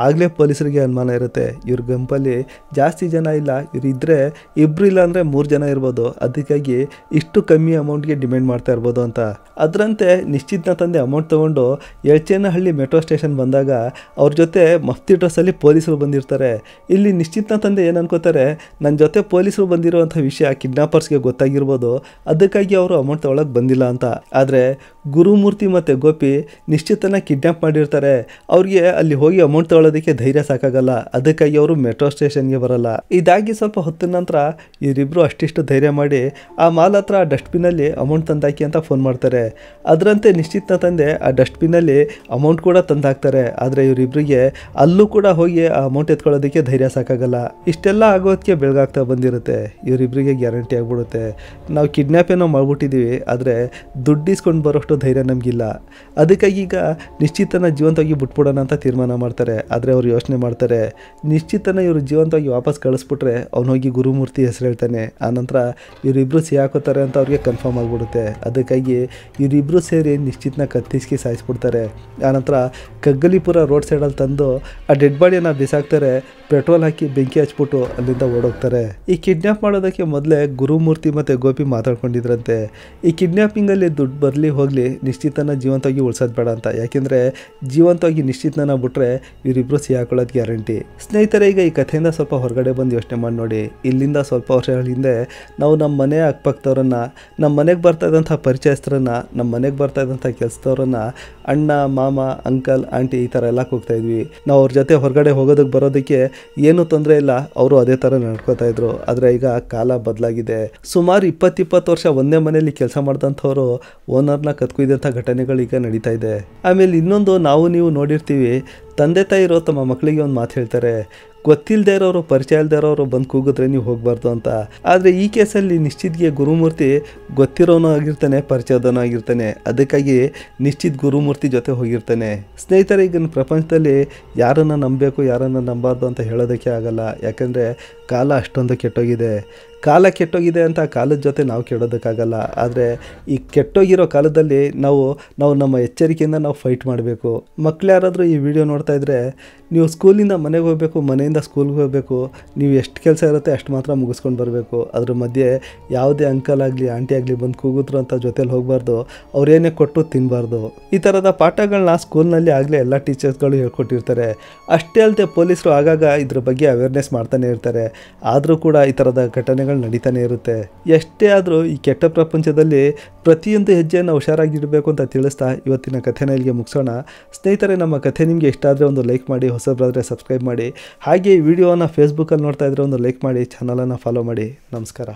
ಆಗಲೇ ಪೊಲೀಸರಿಗೆ ಅನುಮಾನ ಇರುತ್ತೆ. ಇವ್ರ ಗುಂಪಲ್ಲಿ ಜಾಸ್ತಿ ಜನ ಇಲ್ಲ, ಇವ್ರು ಇದ್ದರೆ ಇಬ್ಬರು ಇಲ್ಲ ಅಂದರೆ 3 ಜನ ಇರ್ಬೋದು. ಅದಕ್ಕಾಗಿ ಇಷ್ಟು ಕಮ್ಮಿ ಅಮೌಂಟ್ಗೆ ಡಿಮ್ಯಾಂಡ್ ಮಾಡ್ತಾ ಇರ್ಬೋದು ಅಂತ. ಅದರಂತೆ ನಿಶ್ಚಿತ್ನ ತಂದೆ ಅಮೌಂಟ್ ತೊಗೊಂಡು ಯಳಚೇನಹಳ್ಳಿ ಮೆಟ್ರೋ ಸ್ಟೇಷನ್ ಬಂದಾಗ ಅವ್ರ ಜೊತೆ ಮಫ್ತಿ ಡ್ರೆಸ್ಸಲ್ಲಿ ಪೊಲೀಸರು ಬಂದಿರ್ತಾರೆ. ಇಲ್ಲಿ ನಿಶ್ಚಿತ್ನ ತಂದೆ ಏನು ಅನ್ಕೋತಾರೆ, ನನ್ನ ಜೊತೆ ಪೊಲೀಸರು ಬಂದಿರುವಂಥ ವಿಷಯ ಕಿಡ್ನಾಪರ್ಸ್ಗೆ ಗೊತ್ತಾಗಿರ್ಬೋದು, ಅದಕ್ಕಾಗಿ ಅವರು ಅಮೌಂಟ್ ತೊಗೊಳಕ್ಕೆ ಬಂದಿಲ್ಲ ಅಂತ. ಆದರೆ ಗುರುಮೂರ್ತಿ ಮತ್ತು ಗೋಪಿ ನಿಶ್ಚಿತನ ಕಿಡ್ನಾಪ್ ಮಾಡಿರ್ತಾರೆ. ಅವ್ರಿಗೆ ಅಲ್ಲಿ ಹೋಗಿ ಅಮೌಂಟ್ ತೊಗೊಳೋದಕ್ಕೆ ಧೈರ್ಯ ಸಾಕಾಗಲ್ಲ. ಅದಕ್ಕಾಗಿ ಅವರು ಮೆಟ್ರೋ ಸ್ಟೇಷನ್ಗೆ ಬರಲ್ಲ. ಇದಾಗಿ ಸ್ವಲ್ಪ ಹೊತ್ತಿನ ನಂತರ ಇವರಿಬ್ಬರು ಅಷ್ಟಿಷ್ಟು ಧೈರ್ಯ ಮಾಡಿ ಆ ಮಾಲ್ ಹತ್ರ ಡಸ್ಟ್ಬಿನಲ್ಲಿ ಅಮೌಂಟ್ ತಂದಾಕಿ ಅಂತ ಫೋನ್ ಮಾಡ್ತಾರೆ. ಅದರಂತೆ ನಿಶ್ಚಿತ್ನ ತಂದೆ ಆ ಡಸ್ಟ್ಬಿನಲ್ಲಿ ಅಮೌಂಟ್ ಕೂಡ ತಂದಾಕ್ತಾರೆ. ಆದರೆ ಇವರಿಬ್ಬರಿಗೆ ಅಲ್ಲೂ ಕೂಡ ಹೋಗಿ ಆ ಅಮೌಂಟ್ ಎತ್ಕೊಳ್ಳೋದಕ್ಕೆ ಧೈರ್ಯ ಸಾಕಾಗಲ್ಲ. ಇಷ್ಟೆಲ್ಲ ಆಗೋದಕ್ಕೆ ಬೆಳಗಾಗ್ತಾ ಬಂದಿರುತ್ತೆ. ಇವರಿಬ್ಬರಿಗೆ ಗ್ಯಾರಂಟಿ ಆಗ್ಬಿಡುತ್ತೆ, ನಾವು ಕಿಡ್ನ್ಯಾಪ್ ಏನೋ ಮಾಡ್ಬಿಟ್ಟಿದ್ದೀವಿ, ಆದರೆ ದುಡ್ಡು ಇಸ್ಕೊಂಡು ಬರೋಷ್ಟು ಧೈರ್ಯ ನಮಗಿಲ್ಲ. ಅದಕ್ಕಾಗಿ ಈಗ ನಿಶ್ಚಿತನ ಜೀವಂತವಾಗಿ ಬಿಟ್ಬಿಡೋಣ ಅಂತ ತೀರ್ಮಾನ ಮಾಡ್ತಾರೆ. ಆದರೆ ಅವ್ರು ಯೋಚನೆ ಮಾಡ್ತಾರೆ, ನಿಶ್ಚಿತನ ಇವರು ಜೀವಂತವಾಗಿ ವಾಪಸ್ ಕಳಿಸ್ಬಿಟ್ರೆ ಅವ್ನು ಹೋಗಿ ಗುರುಮೂರ್ತಿ ಹೆಸರು ಹೇಳ್ತಾನೆ. ಆನಂತರ ಇವರಿಬ್ಬರು ಸಿಹಾಕೋತಾರೆ ಅಂತ ಅವ್ರಿಗೆ ಕನ್ಫರ್ಮ್ ಆಗಿಬಿಡುತ್ತೆ. ಅದಕ್ಕಾಗಿ ಇವರಿಬ್ಬರು ಸೇರಿ ನಿಶ್ಚಿತನ ಕತ್ತಿಸ್ಕಿ ಸಾಯಿಸ್ಬಿಡ್ತಾರೆ. ಆನಂತರ ಕಗ್ಗಲಿಪುರ ರೋಡ್ ಸೈಡಲ್ಲಿ ತಂದು ಆ ಡೆಡ್ ಬಾಡಿಯನ್ನು ಬಿಸಾಕ್ತಾರೆ. ಪೆಟ್ರೋಲ್ ಹಾಕಿ ಬೆಂಕಿ ಹಚ್ಬಿಟ್ಟು ಅಲ್ಲಿಂದ ಓಡೋಗ್ತಾರೆ. ಈ ಕಿಡ್ನ್ಯಾಪ್ ಮಾಡೋದಕ್ಕೆ ಮೊದಲೇ ಗುರುಮೂರ್ತಿ ಮತ್ತು ಗೋಪಿ ಮಾತಾಡ್ಕೊಂಡಿದ್ರಂತೆ. ಈ ಕಿಡ್ನ್ಯಾಪಿಂಗಲ್ಲಿ ದುಡ್ಡು ಬರಲಿ ಹೋಗಲಿ ನಿಶ್ಚಿತನ ಜೀವಂತವಾಗಿ ಉಳಿಸೋದು ಬೇಡ ಅಂತ. ಯಾಕೆಂದರೆ ಜೀವಂತವಾಗಿ ನಿಶ್ಚಿತನ ಬಿಟ್ರೆ ಇವರಿಬ್ಬರು ಸಿಹಾಕೊಳ್ಳೋದು ಗ್ಯಾರಂಟಿ. ಸ್ನೇಹಿತರೆ, ಈಗ ಈ ಕಥೆಯಿಂದ ಸ್ವಲ್ಪ ಹೊರಗಡೆ ಬಂದು ಯೋಚನೆ ಮಾಡಿ ನೋಡಿ. ಇಲ್ಲಿಂದ ಸ್ವಲ್ಪ ವರ್ಷಗಳ ಹಿಂದೆ ನಾವು ನಮ್ಮ ಮನೆ ಅಕ್ಕಪಕ್ಕದವ್ರನ್ನ, ನಮ್ಮ ಮನೆಗೆ ಬರ್ತಾ ಇದ್ದಂಥ ಪರಿಚಯಸ್ಥರನ್ನ, ನಮ್ಮ ಮನೆಗೆ ಬರ್ತಾ ಇದ್ದಂಥ ಕೆಲಸದವ್ರನ್ನ ಅಣ್ಣ, ಮಾಮ, ಅಂಕಲ್, ಆಂಟಿ ಈ ಥರ ಎಲ್ಲ ಕೂಗ್ತಾಯಿದ್ವಿ. ನಾವು ಅವ್ರ ಜೊತೆ ಹೊರಗಡೆ ಹೋಗೋದಕ್ಕೆ ಬರೋದಕ್ಕೆ ಏನೂ ತೊಂದರೆ ಇಲ್ಲ, ಅವರು ಅದೇ ಥರ ನಡ್ಕೋತಾ ಇದ್ರು. ಆದರೆ ಈಗ ಕಾಲ ಬದಲಾಗಿದೆ. ಸುಮಾರು 20 ವರ್ಷ ಒಂದೇ ಮನೆಯಲ್ಲಿ ಕೆಲಸ ಮಾಡಿದಂಥವ್ರು ಓನರ್ನ ಕತ್ಕೊಯ್ದಂಥ ಘಟನೆಗಳು ಈಗ ನಡೀತಾ ಇದೆ. ಆಮೇಲೆ ಇನ್ನೊಂದು ನಾವು ನೀವು ನೋಡಿರ್ತೀವಿ, ತಂದೆ ತಾಯಿರೋ ತಮ್ಮ ಮಕ್ಕಳಿಗೆ ಒಂದು ಮಾತು ಹೇಳ್ತಾರೆ, ಗೊತ್ತಿಲ್ಲದೆ ಇರೋರು, ಪರಿಚಯ ಇಲ್ಲದೆ ಇರೋರು ಬಂದು ಕೂಗಿದ್ರೆ ನೀವು ಹೋಗಬಾರ್ದು ಅಂತ. ಆದರೆ ಈ ಕೇಸಲ್ಲಿ ನಿಶ್ಚಿತ್ಗೆ ಗುರುಮೂರ್ತಿ ಗೊತ್ತಿರೋನೂ ಆಗಿರ್ತಾನೆ, ಪರಿಚಯದವನೂ ಆಗಿರ್ತಾನೆ. ಅದಕ್ಕಾಗಿ ನಿಶ್ಚಿತ್ ಗುರುಮೂರ್ತಿ ಜೊತೆ ಹೋಗಿರ್ತಾನೆ. ಸ್ನೇಹಿತರೆ, ಈಗಿನ ಪ್ರಪಂಚದಲ್ಲಿ ಯಾರನ್ನು ನಂಬಬೇಕು, ಯಾರನ್ನು ನಂಬಾರ್ದು ಅಂತ ಹೇಳೋದಕ್ಕೆ ಆಗಲ್ಲ. ಯಾಕಂದರೆ ಕಾಲ ಅಷ್ಟೊಂದು ಕೆಟ್ಟೋಗಿದೆ. ಕಾಲ ಕೆಟ್ಟೋಗಿದೆ ಅಂತ ಕಾಲದ ಜೊತೆ ನಾವು ಕೆಡೋದಕ್ಕಾಗಲ್ಲ. ಆದರೆ ಈ ಕೆಟ್ಟೋಗಿರೋ ಕಾಲದಲ್ಲಿ ನಾವು ನಮ್ಮ ಎಚ್ಚರಿಕೆಯಿಂದ ನಾವು ಫೈಟ್ ಮಾಡಬೇಕು. ಮಕ್ಕಳು ಯಾರಾದರೂ ಈ ವಿಡಿಯೋ ನೋಡ್ತಾ ಇದ್ದರೆ, ನೀವು ಸ್ಕೂಲಿಂದ ಮನೆಗೆ ಹೋಗಬೇಕು, ಮನೆಯಿಂದ ಸ್ಕೂಲ್ಗೆ ಹೋಗಬೇಕು, ನೀವು ಎಷ್ಟು ಕೆಲಸ ಇರುತ್ತೆ ಅಷ್ಟು ಮಾತ್ರ ಮುಗಿಸ್ಕೊಂಡು ಬರಬೇಕು. ಅದ್ರ ಮಧ್ಯೆ ಯಾವುದೇ ಅಂಕಲ್ ಆಗಲಿ ಆಂಟಿ ಆಗಲಿ ಬಂದು ಕೂಗಿದ್ರು ಅಂತ ಜೊತೇಲಿ ಹೋಗಬಾರ್ದು, ಅವ್ರೇನೇ ಕೊಟ್ಟು ತಿನ್ನಬಾರ್ದು. ಈ ಥರದ ಪಾಠಗಳನ್ನ ಸ್ಕೂಲ್ನಲ್ಲಿ ಆಗಲೇ ಎಲ್ಲ ಟೀಚರ್ಸ್ಗಳು ಹೇಳ್ಕೊಟ್ಟಿರ್ತಾರೆ. ಅಷ್ಟೇ ಅಲ್ಲದೆ ಪೊಲೀಸರು ಆಗಾಗ ಇದ್ರ ಬಗ್ಗೆ ಅವೇರ್ನೆಸ್ ಮಾಡ್ತಾನೆ ಇರ್ತಾರೆ. ಆದರೂ ಕೂಡ ಈ ಥರದ ಘಟನೆಗಳು ನಡೀತಾನೆ ಇರುತ್ತೆ. ಎಷ್ಟೇ ಆದರೂ ಈ ಕೆಟ್ಟ ಪ್ರಪಂಚದಲ್ಲಿ ಪ್ರತಿಯೊಂದು ಹೆಜ್ಜೆಯನ್ನು ಹುಷಾರಾಗಿಡಬೇಕು ಅಂತ ತಿಳಿಸ್ತಾ ಇವತ್ತಿನ ಕಥೆನ ಇಲ್ಲಿಗೆ ಮುಗಿಸೋಣ. ಸ್ನೇಹಿತರೆ, ನಮ್ಮ ಕಥೆ ನಿಮಗೆ ಇಷ್ಟ ಆದರೆ ಒಂದು ಲೈಕ್ ಮಾಡಿ, ಹೊಸಬರಾದರೆ ಸಬ್ಸ್ಕ್ರೈಬ್ ಮಾಡಿ. ಹಾಗೆ ಈ ವಿಡಿಯೋನ ಫೇಸ್ಬುಕ್ಕಲ್ಲಿ ನೋಡ್ತಾ ಇದ್ದರೆ ಒಂದು ಲೈಕ್ ಮಾಡಿ, ಚಾನಲನ್ನು ಫಾಲೋ ಮಾಡಿ. ನಮಸ್ಕಾರ.